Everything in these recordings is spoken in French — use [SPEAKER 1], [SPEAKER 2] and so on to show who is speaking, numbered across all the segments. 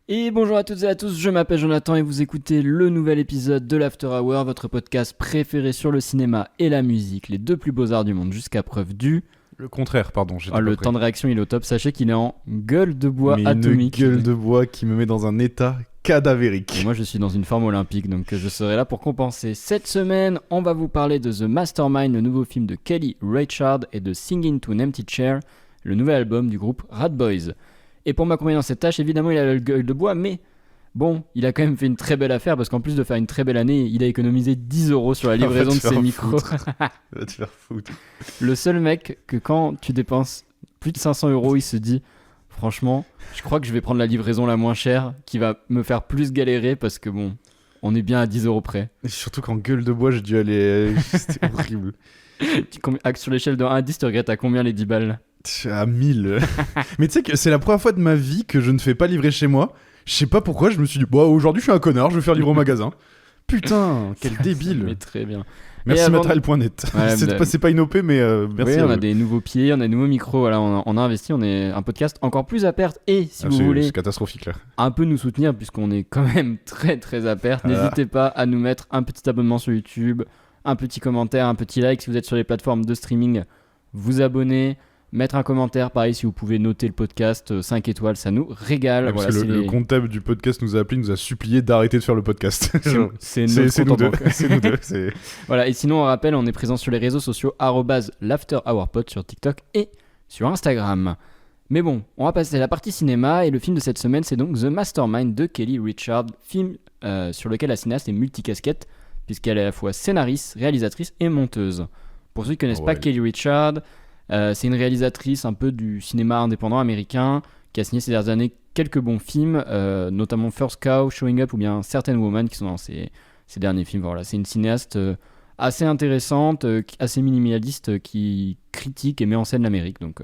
[SPEAKER 1] Et bonjour à toutes et à tous, je m'appelle Jonathan et vous écoutez le nouvel épisode de l'After Hour, votre podcast préféré sur le cinéma et la musique, les deux plus beaux arts du monde jusqu'à preuve du...
[SPEAKER 2] Le contraire, pardon, j'étais pas
[SPEAKER 1] le
[SPEAKER 2] prêt.
[SPEAKER 1] temps de réaction il est au top, sachez qu'il est en gueule de bois
[SPEAKER 2] Mais
[SPEAKER 1] atomique.
[SPEAKER 2] une gueule de bois qui me met dans un état cadavérique.
[SPEAKER 1] Et moi je suis dans une forme olympique donc je serai là pour compenser. Cette semaine on va vous parler de The Mastermind, le nouveau film de Kelly Reichardt et de Singing to an Empty Chair, le nouvel album du groupe Rat Boys. Et pour m'accompagner dans cette tâche, évidemment il a la gueule de bois mais... Bon, il a quand même fait une très belle affaire parce qu'en plus de faire une très belle année, il a économisé 10 € sur la livraison de ses micros.
[SPEAKER 2] Va te faire foutre.
[SPEAKER 1] Le seul mec que quand tu dépenses plus de 500 €, il se dit franchement, je crois que je vais prendre la livraison la moins chère qui va me faire plus galérer parce que bon, on est bien à 10 € près.
[SPEAKER 2] Et surtout qu'en gueule de bois, j'ai dû aller. C'était horrible.
[SPEAKER 1] Sur l'échelle de 1 à 10, tu regrettes à combien les 10 balles?
[SPEAKER 2] À 1000. Mais tu sais que c'est la première fois de ma vie que je ne fais pas livrer chez moi. Je sais pas pourquoi, je me suis dit, bah aujourd'hui je suis un connard, je vais faire livrer au magasin. Putain, quel débile.
[SPEAKER 1] Mais très bien.
[SPEAKER 2] Merci
[SPEAKER 1] avant...
[SPEAKER 2] matériel.net.
[SPEAKER 1] Ouais,
[SPEAKER 2] c'est pas une OP, mais merci.
[SPEAKER 1] Oui, on a des nouveaux pieds, on a des nouveaux micros, voilà, on a investi, on est un podcast encore plus à perte. Et si vous voulez
[SPEAKER 2] c'est catastrophique là.
[SPEAKER 1] un peu nous soutenir, puisqu'on est quand même très très à perte, n'hésitez pas à nous mettre un petit abonnement sur YouTube, un petit commentaire, un petit like si vous êtes sur les plateformes de streaming, vous abonner, mettre un commentaire, pareil si vous pouvez noter le podcast 5 étoiles, ça nous régale.
[SPEAKER 2] Parce
[SPEAKER 1] voilà,
[SPEAKER 2] que le comptable du podcast nous a appelé, nous a supplié d'arrêter de faire le podcast.
[SPEAKER 1] C'est
[SPEAKER 2] nous deux. C'est nous deux.
[SPEAKER 1] Voilà, et sinon on rappelle, on est présent sur les réseaux sociaux @l'afterhourpod sur TikTok et sur Instagram. Mais bon, on va passer à la partie cinéma et le film de cette semaine c'est donc The Mastermind de Kelly Reichardt, film sur lequel la cinéaste est multicasquette puisqu'elle est à la fois scénariste, réalisatrice et monteuse. Pour ceux qui ne connaissent pas Kelly Reichardt, c'est une réalisatrice un peu du cinéma indépendant américain qui a signé ces dernières années quelques bons films, notamment First Cow, Showing Up ou bien Certain Woman qui sont dans ses derniers films. Voilà, c'est une cinéaste assez intéressante, assez minimaliste qui critique et met en scène l'Amérique, donc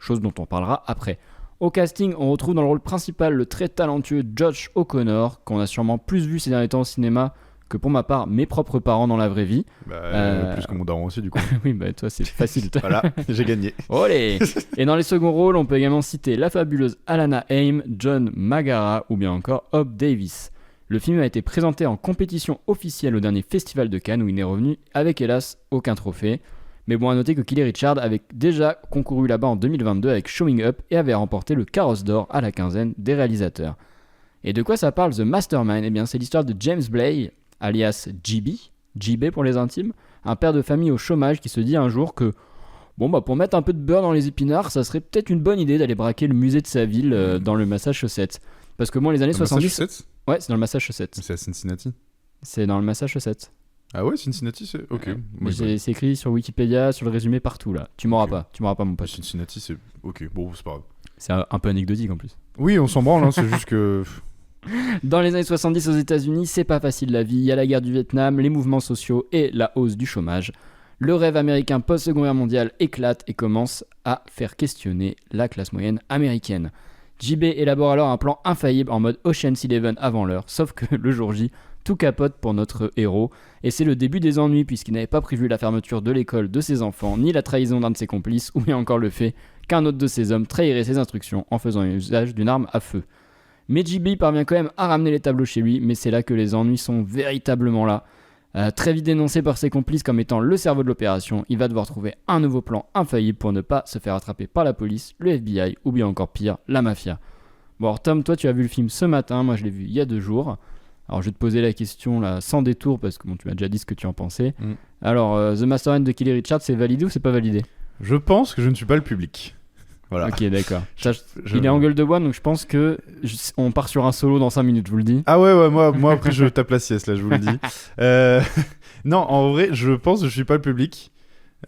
[SPEAKER 1] chose dont on parlera après. Au casting, on retrouve dans le rôle principal le très talentueux Josh O'Connor qu'on a sûrement plus vu ces derniers temps au cinéma que pour ma part mes propres parents dans la vraie vie.
[SPEAKER 2] Plus que mon daron aussi du coup.
[SPEAKER 1] Oui, bah toi c'est facile.
[SPEAKER 2] Voilà, j'ai gagné.
[SPEAKER 1] Olé. Et dans les seconds rôles, on peut également citer la fabuleuse Alana Haim, John Magara ou bien encore Hope Davis. Le film a été présenté en compétition officielle au dernier festival de Cannes où il n'est revenu avec hélas aucun trophée. Mais bon, à noter que Kelly Reichardt avait déjà concouru là-bas en 2022 avec Showing Up et avait remporté le Carrosse d'or à la quinzaine des réalisateurs. Et de quoi ça parle The Mastermind? Eh bien c'est l'histoire de James Blay, alias JB pour les intimes, un père de famille au chômage qui se dit un jour que bon bah pour mettre un peu de beurre dans les épinards, ça serait peut-être une bonne idée d'aller braquer le musée de sa ville dans le Massachusetts. Parce que moi les années 70... Ouais, c'est dans le Massachusetts.
[SPEAKER 2] C'est à Cincinnati.
[SPEAKER 1] C'est dans le Massachusetts.
[SPEAKER 2] Ah ouais, Cincinnati, c'est... Ok.
[SPEAKER 1] Ouais. Mais c'est écrit sur Wikipédia, sur le résumé partout là. Tu m'auras pas mon pote.
[SPEAKER 2] Cincinnati, c'est... Ok, bon, c'est pas grave.
[SPEAKER 1] C'est un peu anecdotique en plus.
[SPEAKER 2] Oui, on s'en branle, hein, c'est juste que...
[SPEAKER 1] Dans les années 70 aux États-Unis, c'est pas facile la vie. Il y a la guerre du Vietnam, les mouvements sociaux et la hausse du chômage. Le rêve américain post-seconde guerre mondiale éclate et commence à faire questionner la classe moyenne américaine. JB élabore alors un plan infaillible en mode Ocean's 11 avant l'heure, sauf que le jour J, tout capote pour notre héros. Et c'est le début des ennuis puisqu'il n'avait pas prévu la fermeture de l'école de ses enfants, ni la trahison d'un de ses complices, ou bien encore le fait qu'un autre de ses hommes trahirait ses instructions en faisant usage d'une arme à feu. Mais JB parvient quand même à ramener les tableaux chez lui, mais c'est là que les ennuis sont véritablement là. Très vite dénoncé par ses complices comme étant le cerveau de l'opération, il va devoir trouver un nouveau plan infaillible pour ne pas se faire attraper par la police, le FBI ou bien encore pire, la mafia. Bon alors Tom, toi tu as vu le film ce matin, moi je l'ai vu il y a 2 jours. Alors je vais te poser la question là sans détour parce que bon, tu m'as déjà dit ce que tu en pensais. Alors The Mastermind de Kelly Reichardt, c'est validé ou c'est pas validé?
[SPEAKER 2] Je pense que je ne suis pas le public. Voilà.
[SPEAKER 1] Ok, d'accord. Il est en gueule de bois, donc je pense que on part sur un solo dans 5 minutes, je vous le dis.
[SPEAKER 2] Ah ouais, moi après je tape la sieste, là, je vous le dis. Non, en vrai, je pense que je suis pas le public.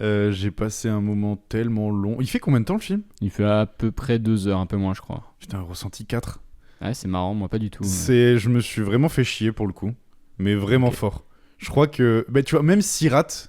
[SPEAKER 2] J'ai passé un moment tellement long. Il fait combien de temps le film?
[SPEAKER 1] Il fait à peu près 2 heures, un peu moins, je crois.
[SPEAKER 2] Putain, ressenti 4.
[SPEAKER 1] Ouais, c'est marrant, moi pas du tout.
[SPEAKER 2] Je me suis vraiment fait chier pour le coup. Mais vraiment fort. Je crois que... Bah, tu vois, même Sirat,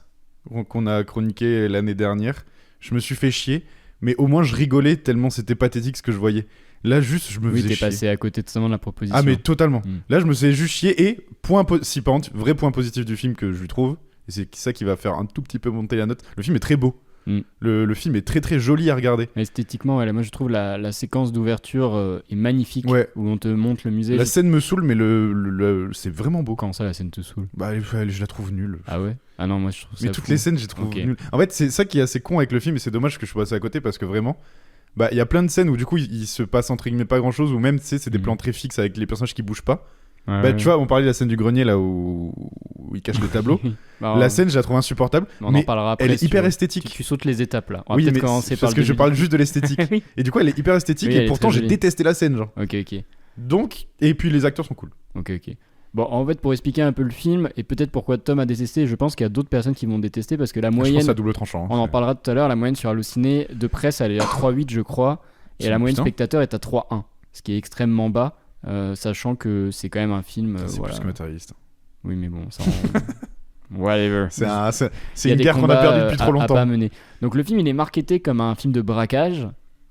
[SPEAKER 2] qu'on a chroniqué l'année dernière, je me suis fait chier. Mais au moins je rigolais tellement c'était pathétique ce que je voyais. Là juste je me faisais chier.
[SPEAKER 1] Oui, t'es passé à côté totalement de la proposition.
[SPEAKER 2] Ah mais totalement. Là je me faisais juste chier et vrai point positif du film que je lui trouve, et c'est ça qui va faire un tout petit peu monter la note. Le film est très beau.
[SPEAKER 1] Mm.
[SPEAKER 2] Le film est très très joli à regarder.
[SPEAKER 1] Esthétiquement, ouais, moi je trouve la séquence d'ouverture est magnifique,
[SPEAKER 2] Ouais.
[SPEAKER 1] où on te montre le musée.
[SPEAKER 2] La scène me saoule, mais c'est vraiment beau.
[SPEAKER 1] Quand ça, la scène te saoule?
[SPEAKER 2] Bah, je la trouve nulle.
[SPEAKER 1] Ah ouais? Ah non, moi je trouve ça
[SPEAKER 2] Mais toutes
[SPEAKER 1] fou.
[SPEAKER 2] les scènes, j'ai trouvé
[SPEAKER 1] Ok.
[SPEAKER 2] nulles. En fait, c'est ça qui est assez con avec le film, et c'est dommage que je sois passé à côté parce que vraiment, bah, il y a plein de scènes où du coup, il se passe entre guillemets pas grand chose, ou même, tu sais, c'est des
[SPEAKER 1] Mhm.
[SPEAKER 2] plans très fixes avec les personnages qui bougent pas.
[SPEAKER 1] Ouais,
[SPEAKER 2] Bah,
[SPEAKER 1] ouais.
[SPEAKER 2] tu vois, on parlait de la scène du grenier là où il cache le tableau.
[SPEAKER 1] Bah,
[SPEAKER 2] La scène, je la trouve insupportable,
[SPEAKER 1] on en
[SPEAKER 2] mais
[SPEAKER 1] parlera après.
[SPEAKER 2] elle est
[SPEAKER 1] si tu
[SPEAKER 2] hyper
[SPEAKER 1] veux.
[SPEAKER 2] esthétique.
[SPEAKER 1] Tu sautes les étapes là. On va
[SPEAKER 2] Oui,
[SPEAKER 1] peut-être
[SPEAKER 2] mais
[SPEAKER 1] commencer
[SPEAKER 2] c'est
[SPEAKER 1] par
[SPEAKER 2] parce
[SPEAKER 1] le
[SPEAKER 2] que je
[SPEAKER 1] début
[SPEAKER 2] parle
[SPEAKER 1] du
[SPEAKER 2] juste de l'esthétique.
[SPEAKER 1] Oui.
[SPEAKER 2] Et du coup, elle est hyper esthétique,
[SPEAKER 1] Oui, elle
[SPEAKER 2] et
[SPEAKER 1] est
[SPEAKER 2] pourtant,
[SPEAKER 1] très
[SPEAKER 2] j'ai
[SPEAKER 1] jolie.
[SPEAKER 2] détesté la scène, genre.
[SPEAKER 1] Ok, ok.
[SPEAKER 2] Donc, et puis les acteurs sont cool.
[SPEAKER 1] Ok, ok. Bon, en fait, pour expliquer un peu le film, et peut-être pourquoi Tom a détesté, je pense qu'il y a d'autres personnes qui vont détester, parce que la
[SPEAKER 2] Je pense
[SPEAKER 1] moyenne,
[SPEAKER 2] que c'est à double tranchant.
[SPEAKER 1] on en
[SPEAKER 2] c'est-
[SPEAKER 1] parlera tout à l'heure, la moyenne sur Allociné de presse, elle est à 3,8 je crois, et
[SPEAKER 2] C'est-
[SPEAKER 1] la moyenne
[SPEAKER 2] putain.
[SPEAKER 1] spectateur est à 3,1, ce qui est extrêmement bas, sachant que c'est quand même un film...
[SPEAKER 2] C'est
[SPEAKER 1] voilà.
[SPEAKER 2] plus que matérialiste.
[SPEAKER 1] Oui, mais bon, ça... Whatever.
[SPEAKER 2] C'est
[SPEAKER 1] Il y a
[SPEAKER 2] une
[SPEAKER 1] des
[SPEAKER 2] guerre qu'on a
[SPEAKER 1] combats,
[SPEAKER 2] perdue depuis trop
[SPEAKER 1] à pas
[SPEAKER 2] longtemps.
[SPEAKER 1] mener. Donc le film, il est marketé comme un film de braquage,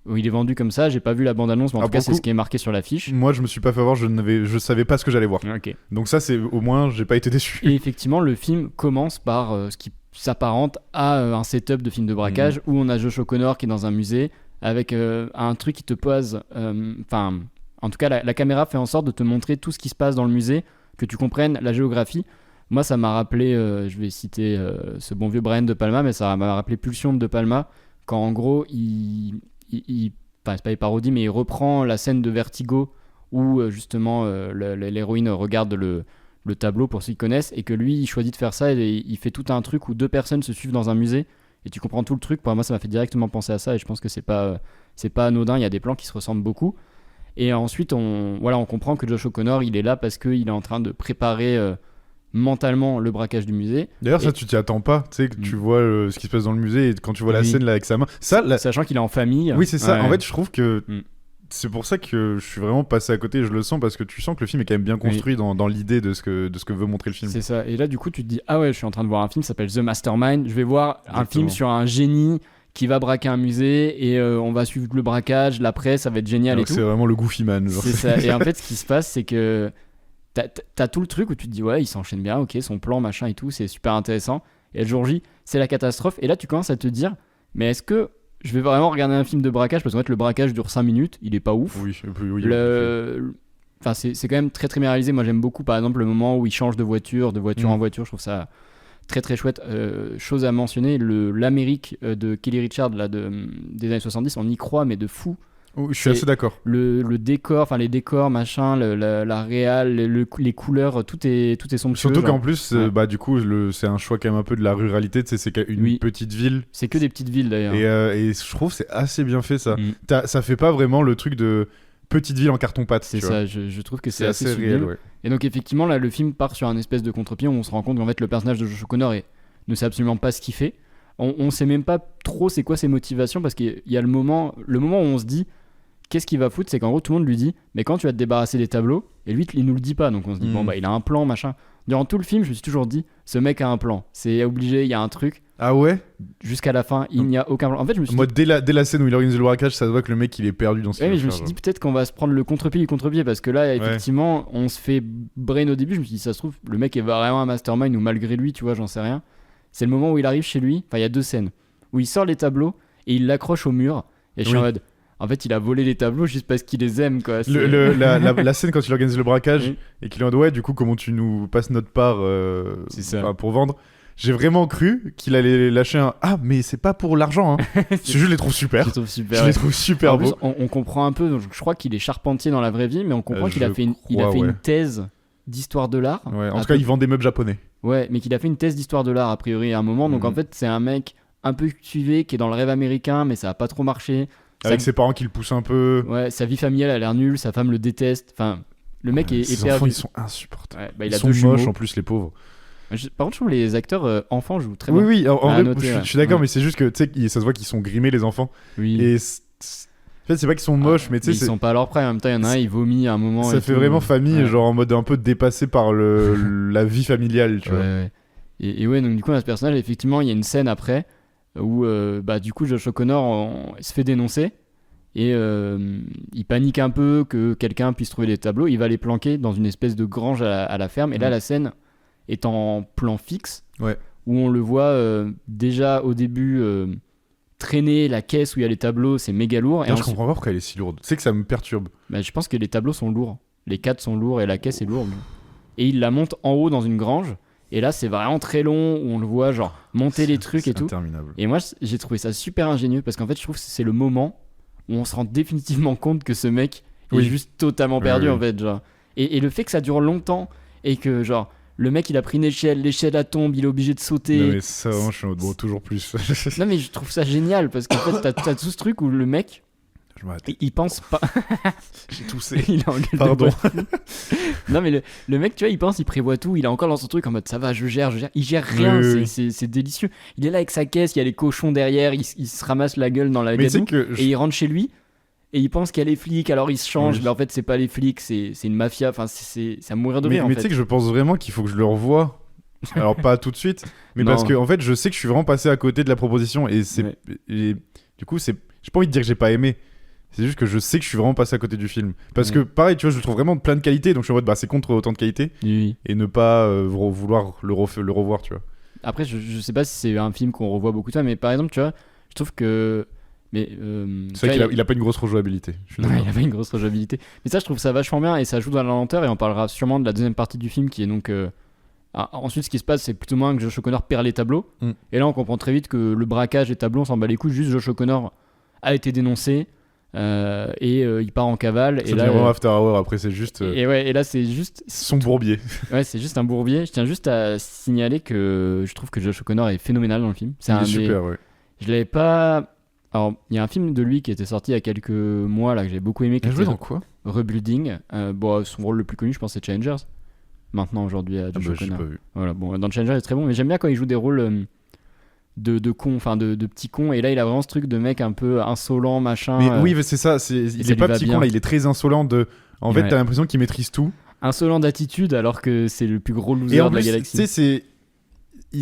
[SPEAKER 1] où il est vendu comme ça, j'ai pas vu la bande-annonce, mais en
[SPEAKER 2] Ah,
[SPEAKER 1] tout cas,
[SPEAKER 2] pour
[SPEAKER 1] c'est
[SPEAKER 2] le
[SPEAKER 1] ce qui est marqué sur l'affiche.
[SPEAKER 2] Moi, je me suis pas fait avoir, je savais pas ce que j'allais voir.
[SPEAKER 1] Ok.
[SPEAKER 2] Donc ça, c'est au moins, j'ai pas été déçu.
[SPEAKER 1] Et effectivement, le film commence par ce qui s'apparente à un setup de film de braquage où on a Josh O'Connor qui est dans un musée avec un truc qui te pose. Enfin, en tout cas, la caméra fait en sorte de te montrer tout ce qui se passe dans le musée, que tu comprennes la géographie. Moi, ça m'a rappelé, je vais citer ce bon vieux Brian De Palma, mais ça m'a rappelé Pulsion de Palma, quand en gros, enfin, c'est pas il parodie, mais il reprend la scène de Vertigo où justement l'héroïne regarde le tableau pour ceux qui connaissent, et que lui il choisit de faire ça et il fait tout un truc où deux personnes se suivent dans un musée et tu comprends tout le truc. Pour moi, ça m'a fait directement penser à ça, et je pense que c'est pas anodin. Il y a des plans qui se ressemblent beaucoup, et ensuite on comprend que Josh O'Connor il est là parce qu'il est en train de préparer mentalement le braquage du musée,
[SPEAKER 2] D'ailleurs, ça,
[SPEAKER 1] Et-
[SPEAKER 2] tu t'y attends pas. Tu sais, que tu
[SPEAKER 1] Mm.
[SPEAKER 2] vois ce qui se passe dans le musée, et quand tu vois la
[SPEAKER 1] Oui.
[SPEAKER 2] scène là avec sa main. Ça,
[SPEAKER 1] sachant qu'il est en famille.
[SPEAKER 2] oui, c'est ça.
[SPEAKER 1] Ouais.
[SPEAKER 2] En fait, je trouve que
[SPEAKER 1] Mm.
[SPEAKER 2] c'est pour ça que je suis vraiment passé à côté. Je le sens parce que tu sens que le film est quand même bien construit dans l'idée de ce que veut montrer le film.
[SPEAKER 1] C'est ça. Et là, du coup, tu te dis, ah ouais, je suis en train de voir un film qui s'appelle The Mastermind. Je vais voir un
[SPEAKER 2] Exactement.
[SPEAKER 1] film sur un génie qui va braquer un musée, et on va suivre le braquage, l'après, ça va être génial
[SPEAKER 2] Donc
[SPEAKER 1] et tout.
[SPEAKER 2] c'est vraiment le Goofy Man. Genre.
[SPEAKER 1] C'est ça. Et en fait, ce qui se passe, c'est que t'as tout le truc où tu te dis, ouais, il s'enchaîne bien, ok, son plan, machin et tout, c'est super intéressant. Et le jour J, c'est la catastrophe. Et là, tu commences à te dire, mais est-ce que je vais vraiment regarder un film de braquage? Parce qu'en fait, le braquage dure 5 minutes, il est pas ouf.
[SPEAKER 2] Oui, et puis, oui,
[SPEAKER 1] Enfin, c'est quand même très très bien réalisé. Moi, j'aime beaucoup, par exemple, le moment où il change de voiture en voiture. Je trouve ça très très chouette. Chose à mentionner, l'Amérique de Kelly Richard là, des années 70, on y croit, mais de fou.
[SPEAKER 2] Oh, je suis
[SPEAKER 1] c'est-
[SPEAKER 2] assez d'accord.
[SPEAKER 1] Le décor, enfin les décors, machin, la réal, les couleurs, tout est somptueux.
[SPEAKER 2] Surtout
[SPEAKER 1] genre.
[SPEAKER 2] qu'en plus,
[SPEAKER 1] Ouais.
[SPEAKER 2] bah du coup, c'est un choix quand même un peu de la ruralité. Tu sais, c'est une
[SPEAKER 1] Oui.
[SPEAKER 2] petite ville.
[SPEAKER 1] C'est que des petites villes d'ailleurs.
[SPEAKER 2] Et je trouve que c'est assez bien fait ça.
[SPEAKER 1] Mm.
[SPEAKER 2] Ça fait pas vraiment le truc de petite ville en carton-pâte.
[SPEAKER 1] C'est
[SPEAKER 2] tu vois.
[SPEAKER 1] ça, je trouve que c'est
[SPEAKER 2] C'est
[SPEAKER 1] assez
[SPEAKER 2] assez
[SPEAKER 1] sublime.
[SPEAKER 2] réel, ouais.
[SPEAKER 1] Et donc effectivement, là, le film part sur un espèce de contre-pied où on se rend compte qu'en fait, le personnage de Josh O'Connor ne sait absolument pas ce qu'il fait. On sait même pas trop c'est quoi ses motivations, parce qu'il y a le moment où on se dit qu'est-ce qu'il va foutre, c'est qu'en gros tout le monde lui dit mais quand tu vas te débarrasser des tableaux, et lui il nous le dit pas, donc on se dit bon bah il a un plan machin. Durant tout le film, je me suis toujours dit ce mec a un plan, c'est obligé, il y a un truc.
[SPEAKER 2] Ah ouais.
[SPEAKER 1] Jusqu'à la fin, il n'y a aucun plan. En fait, je me suis
[SPEAKER 2] Moi,
[SPEAKER 1] dit,
[SPEAKER 2] dès la scène où il organise le braquage, ça se voit que le mec il est perdu dans ce
[SPEAKER 1] ouais,
[SPEAKER 2] qu'il
[SPEAKER 1] mais
[SPEAKER 2] veut
[SPEAKER 1] je me
[SPEAKER 2] faire,
[SPEAKER 1] suis dit
[SPEAKER 2] genre.
[SPEAKER 1] peut-être qu'on va se prendre le contre-pied du contre-pied, parce que là, effectivement, on se fait brain au début. Je me suis dit, ça se trouve, le mec est vraiment un mastermind, ou malgré lui, tu vois, j'en sais rien. C'est le moment où il arrive chez lui. Enfin, il y a deux scènes où il sort les tableaux et il l'accroche au mur. Et je suis
[SPEAKER 2] Oui.
[SPEAKER 1] en mode, en fait, il a volé les tableaux juste parce qu'il les aime, quoi.
[SPEAKER 2] La scène quand il organise le braquage
[SPEAKER 1] Oui.
[SPEAKER 2] et qu'il lui dit ouais, du coup, comment tu nous passes notre part
[SPEAKER 1] C'est ça.
[SPEAKER 2] enfin, pour vendre. J'ai vraiment cru qu'il allait lâcher un ah, mais c'est pas pour l'argent, hein. Je les trouve super.
[SPEAKER 1] Je trouve super.
[SPEAKER 2] Je les trouve super
[SPEAKER 1] En plus,
[SPEAKER 2] beaux.
[SPEAKER 1] on comprend un peu. Donc, je crois qu'il est charpentier dans la vraie vie, mais on comprend qu'il a
[SPEAKER 2] je
[SPEAKER 1] fait il a
[SPEAKER 2] crois,
[SPEAKER 1] fait
[SPEAKER 2] ouais.
[SPEAKER 1] une thèse d'histoire de l'art.
[SPEAKER 2] Ouais, en
[SPEAKER 1] Un
[SPEAKER 2] tout cas,
[SPEAKER 1] peu-
[SPEAKER 2] il vend des meubles japonais.
[SPEAKER 1] Ouais, mais qu'il a fait une thèse d'histoire de l'art a priori à un moment. Donc
[SPEAKER 2] Mhm.
[SPEAKER 1] en fait, c'est un mec un peu cultivé qui est dans le rêve américain, mais ça a pas trop marché.
[SPEAKER 2] Avec ses parents qui le poussent un peu.
[SPEAKER 1] Ouais, sa vie familiale a l'air nulle, sa femme le déteste. Enfin, le mec est
[SPEAKER 2] Ses
[SPEAKER 1] perdu.
[SPEAKER 2] enfants, ils sont insupportables.
[SPEAKER 1] Ouais, bah, il
[SPEAKER 2] Ils
[SPEAKER 1] a
[SPEAKER 2] sont
[SPEAKER 1] deux jumeaux.
[SPEAKER 2] moches en plus, les pauvs.
[SPEAKER 1] Par contre, je trouve les acteurs enfants jouent très
[SPEAKER 2] Oui,
[SPEAKER 1] bien.
[SPEAKER 2] oui, en
[SPEAKER 1] À
[SPEAKER 2] vrai,
[SPEAKER 1] noter,
[SPEAKER 2] je
[SPEAKER 1] ouais.
[SPEAKER 2] suis d'accord,
[SPEAKER 1] Ouais.
[SPEAKER 2] mais c'est juste que tu sais, ça se voit qu'ils sont grimés, les enfants.
[SPEAKER 1] Oui.
[SPEAKER 2] Et en fait, c'est pas qu'ils sont moches, mais tu sais,
[SPEAKER 1] ils sont pas à leur près. En même temps, il y en a un, il vomit à un moment.
[SPEAKER 2] ça
[SPEAKER 1] et
[SPEAKER 2] fait
[SPEAKER 1] tout.
[SPEAKER 2] vraiment famille,
[SPEAKER 1] Ouais.
[SPEAKER 2] genre en mode un peu dépassé par la vie familiale, tu
[SPEAKER 1] Ouais,
[SPEAKER 2] vois.
[SPEAKER 1] ouais. Et ouais, donc du coup, dans ce personnage, effectivement, il y a une scène après où bah, du coup, Josh O'Connor se fait dénoncer. Et il panique un peu que quelqu'un puisse trouver les tableaux. Il va les planquer dans une espèce de grange à la ferme. Et là, la scène est en plan fixe.
[SPEAKER 2] Ouais.
[SPEAKER 1] Où on le voit déjà au début traîner la caisse où il y a les tableaux, c'est méga lourd. Et
[SPEAKER 2] Je
[SPEAKER 1] ensuite,
[SPEAKER 2] comprends pas pourquoi elle est si lourde. Tu sais que ça me perturbe.
[SPEAKER 1] bah, je pense que les tableaux sont lourds. Les cadres sont lourds et la caisse est lourde. Et il la monte en haut dans une grange. Et là, c'est vraiment très long où on le voit genre monter les trucs et tout.
[SPEAKER 2] C'est interminable.
[SPEAKER 1] Et moi, j'ai trouvé ça super ingénieux parce qu'en fait, je trouve que c'est le moment où on se rend définitivement compte que ce mec est
[SPEAKER 2] Oui.
[SPEAKER 1] juste totalement perdu
[SPEAKER 2] Oui.
[SPEAKER 1] en fait. Genre. Et le fait que ça dure longtemps et que genre le mec il a pris une échelle, l'échelle la tombe, il est obligé de sauter.
[SPEAKER 2] Non, mais ça, vraiment, je suis en mode, bon, toujours plus.
[SPEAKER 1] Non, mais je trouve ça génial parce qu'en fait, t'as tout ce truc où le mec
[SPEAKER 2] Je m'arrête.
[SPEAKER 1] il pense pas.
[SPEAKER 2] J'ai toussé.
[SPEAKER 1] Il est en gueule de
[SPEAKER 2] Pardon.
[SPEAKER 1] bois. Non, mais le mec, tu vois, il pense, il prévoit tout. Il est encore dans son truc en mode ça va, je gère. Il gère rien.
[SPEAKER 2] Oui.
[SPEAKER 1] C'est délicieux. Il est là avec sa caisse, il y a les cochons derrière. Il se ramasse la gueule dans la
[SPEAKER 2] Mais tu sais
[SPEAKER 1] gadoue.
[SPEAKER 2] que.
[SPEAKER 1] Et il rentre chez lui. Et il pense qu'il y a les flics. Alors il se change.
[SPEAKER 2] Oui.
[SPEAKER 1] Mais en fait, c'est pas les flics. C'est une mafia. Enfin, c'est à mourir de
[SPEAKER 2] Mais,
[SPEAKER 1] rire en
[SPEAKER 2] mais
[SPEAKER 1] fait.
[SPEAKER 2] tu sais que je pense vraiment qu'il faut que je le revoie. Alors, pas tout de suite. Mais
[SPEAKER 1] Non.
[SPEAKER 2] parce que, en fait, je sais que je suis vraiment passé à côté de la proposition. Et c'est.
[SPEAKER 1] Ouais.
[SPEAKER 2] Et du coup, c'est. J'ai pas envie de dire que j'ai pas aimé. C'est juste que je sais que je suis vraiment passé à côté du film. Parce
[SPEAKER 1] Ouais.
[SPEAKER 2] que, pareil, tu vois, je le trouve vraiment de plein de qualités. Donc, je suis en mode, bah, c'est contre autant de qualités.
[SPEAKER 1] Oui.
[SPEAKER 2] Et ne pas vouloir le revoir, tu vois.
[SPEAKER 1] Après, je sais pas si c'est un film qu'on revoit beaucoup de fois. Mais par exemple, tu vois, je trouve que. Mais.
[SPEAKER 2] C'est vrai qu'il a pas une grosse rejouabilité. Je suis
[SPEAKER 1] Ouais,
[SPEAKER 2] d'accord.
[SPEAKER 1] il avait une grosse rejouabilité. Mais ça, je trouve ça vachement bien et ça joue dans la lenteur. Et on parlera sûrement de la deuxième partie du film qui est donc. Ensuite, ce qui se passe, c'est plutôt moins que Josh O'Connor perd les tableaux.
[SPEAKER 2] Mm.
[SPEAKER 1] Et là, on comprend très vite que le braquage et tableaux, on s'en bat les couilles. Juste Josh O'Connor a été dénoncé et il part en cavale.
[SPEAKER 2] Ça
[SPEAKER 1] Et
[SPEAKER 2] devient
[SPEAKER 1] là,
[SPEAKER 2] vraiment After Hour. Après, c'est juste
[SPEAKER 1] et là, c'est juste.
[SPEAKER 2] son bourbier.
[SPEAKER 1] Ouais, c'est juste un bourbier. Je tiens juste à signaler que je trouve que Josh O'Connor est phénoménal dans le film. C'est
[SPEAKER 2] Il
[SPEAKER 1] un
[SPEAKER 2] est
[SPEAKER 1] des-
[SPEAKER 2] super, ouais.
[SPEAKER 1] Je l'avais pas. Alors, il y a un film de lui qui était sorti il y a quelques mois là que j'ai beaucoup aimé. Qui
[SPEAKER 2] Il a joué
[SPEAKER 1] était
[SPEAKER 2] dans quoi
[SPEAKER 1] Rebuilding. Bon, son rôle le plus connu, je pense, c'est Challengers. Maintenant, aujourd'hui, à
[SPEAKER 2] Ah
[SPEAKER 1] Josh
[SPEAKER 2] bah, j'ai
[SPEAKER 1] O'Connor.
[SPEAKER 2] pas vu.
[SPEAKER 1] Voilà, bon, dans Challenger, il est très bon, mais j'aime bien quand il joue des rôles de cons, enfin de petits cons, et là, il a vraiment ce truc de mec un peu insolent, machin.
[SPEAKER 2] Mais oui, mais c'est ça. Il
[SPEAKER 1] ça
[SPEAKER 2] est
[SPEAKER 1] lui
[SPEAKER 2] pas
[SPEAKER 1] va
[SPEAKER 2] petit
[SPEAKER 1] bien.
[SPEAKER 2] con là. Il est très insolent. En fait,
[SPEAKER 1] Ouais.
[SPEAKER 2] t'as l'impression qu'il maîtrise tout.
[SPEAKER 1] Insolent d'attitude, alors que c'est le plus gros loser
[SPEAKER 2] Et en
[SPEAKER 1] de la
[SPEAKER 2] plus, tu
[SPEAKER 1] galaxie.
[SPEAKER 2] sais,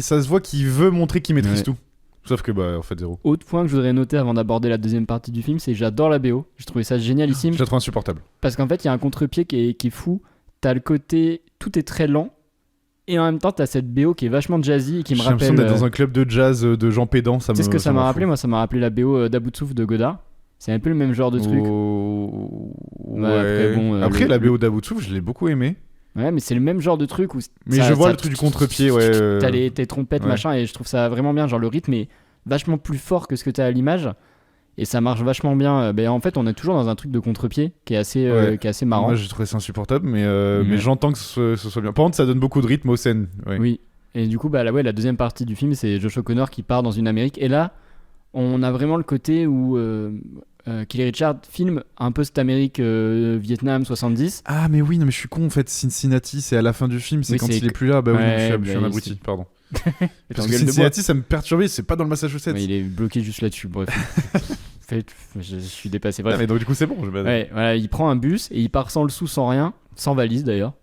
[SPEAKER 2] ça se voit qu'il veut montrer qu'il maîtrise
[SPEAKER 1] Ouais.
[SPEAKER 2] tout. Sauf que, bah, en fait, zéro.
[SPEAKER 1] Autre point que je voudrais noter avant d'aborder la deuxième partie du film, c'est que j'adore la BO. J'ai trouvé ça génialissime,
[SPEAKER 2] Je la trouve insupportable.
[SPEAKER 1] parce qu'en fait, il y a un contre-pied qui est fou. T'as le côté, tout est très lent, et en même temps, t'as cette BO qui est vachement jazzy et qui me
[SPEAKER 2] J'ai l'impression
[SPEAKER 1] rappelle.
[SPEAKER 2] d'être dans un club de jazz de gens pédants.
[SPEAKER 1] Tu sais ce que ça m'a rappelé? Moi, ça m'a rappelé la BO d'Aboutsouf de Godard. C'est un peu le même genre de truc.
[SPEAKER 2] Ouais.
[SPEAKER 1] après, bon,
[SPEAKER 2] Après,
[SPEAKER 1] le-
[SPEAKER 2] la BO d'Aboutsouf, je l'ai beaucoup aimé.
[SPEAKER 1] Ouais, mais c'est le même genre de truc où.
[SPEAKER 2] Mais je vois le truc du contre-pied, ouais.
[SPEAKER 1] T'as tes trompettes,
[SPEAKER 2] ouais.
[SPEAKER 1] machin, et je trouve ça vraiment bien. Genre, le rythme est vachement plus fort que ce que t'as à l'image. Et ça marche vachement bien. Ben, en fait, on est toujours dans un truc de contre-pied qui est assez,
[SPEAKER 2] Ouais.
[SPEAKER 1] qui est assez marrant.
[SPEAKER 2] Moi, j'ai trouvé ça insupportable, mais
[SPEAKER 1] Ouais.
[SPEAKER 2] j'entends que ce soit bien. Par contre, ça donne beaucoup de rythme aux scènes. Ouais.
[SPEAKER 1] Oui. Et du coup, bah, la deuxième partie du film, c'est Josh O'Connor qui part dans une Amérique. Et là, on a vraiment le côté où Kelly Richard filme un peu cette Amérique Vietnam 70.
[SPEAKER 2] Ah, mais oui, non, mais je suis con en fait. Cincinnati, c'est à la fin du film, c'est
[SPEAKER 1] Oui,
[SPEAKER 2] quand
[SPEAKER 1] c'est
[SPEAKER 2] il est plus là. Bah oui, non,
[SPEAKER 1] Ouais,
[SPEAKER 2] je suis un
[SPEAKER 1] bah,
[SPEAKER 2] abruti, pardon.
[SPEAKER 1] Et
[SPEAKER 2] Parce
[SPEAKER 1] en
[SPEAKER 2] que
[SPEAKER 1] gueule de bois.
[SPEAKER 2] Cincinnati, ça me perturbait, c'est pas dans le Massachusetts.
[SPEAKER 1] Ouais, il est bloqué juste là-dessus. Bref. Je suis dépassé. Bref.
[SPEAKER 2] Ah, mais donc du coup, c'est bon.
[SPEAKER 1] Ouais, voilà, il prend un bus et il part sans le sou, sans rien, sans valise d'ailleurs.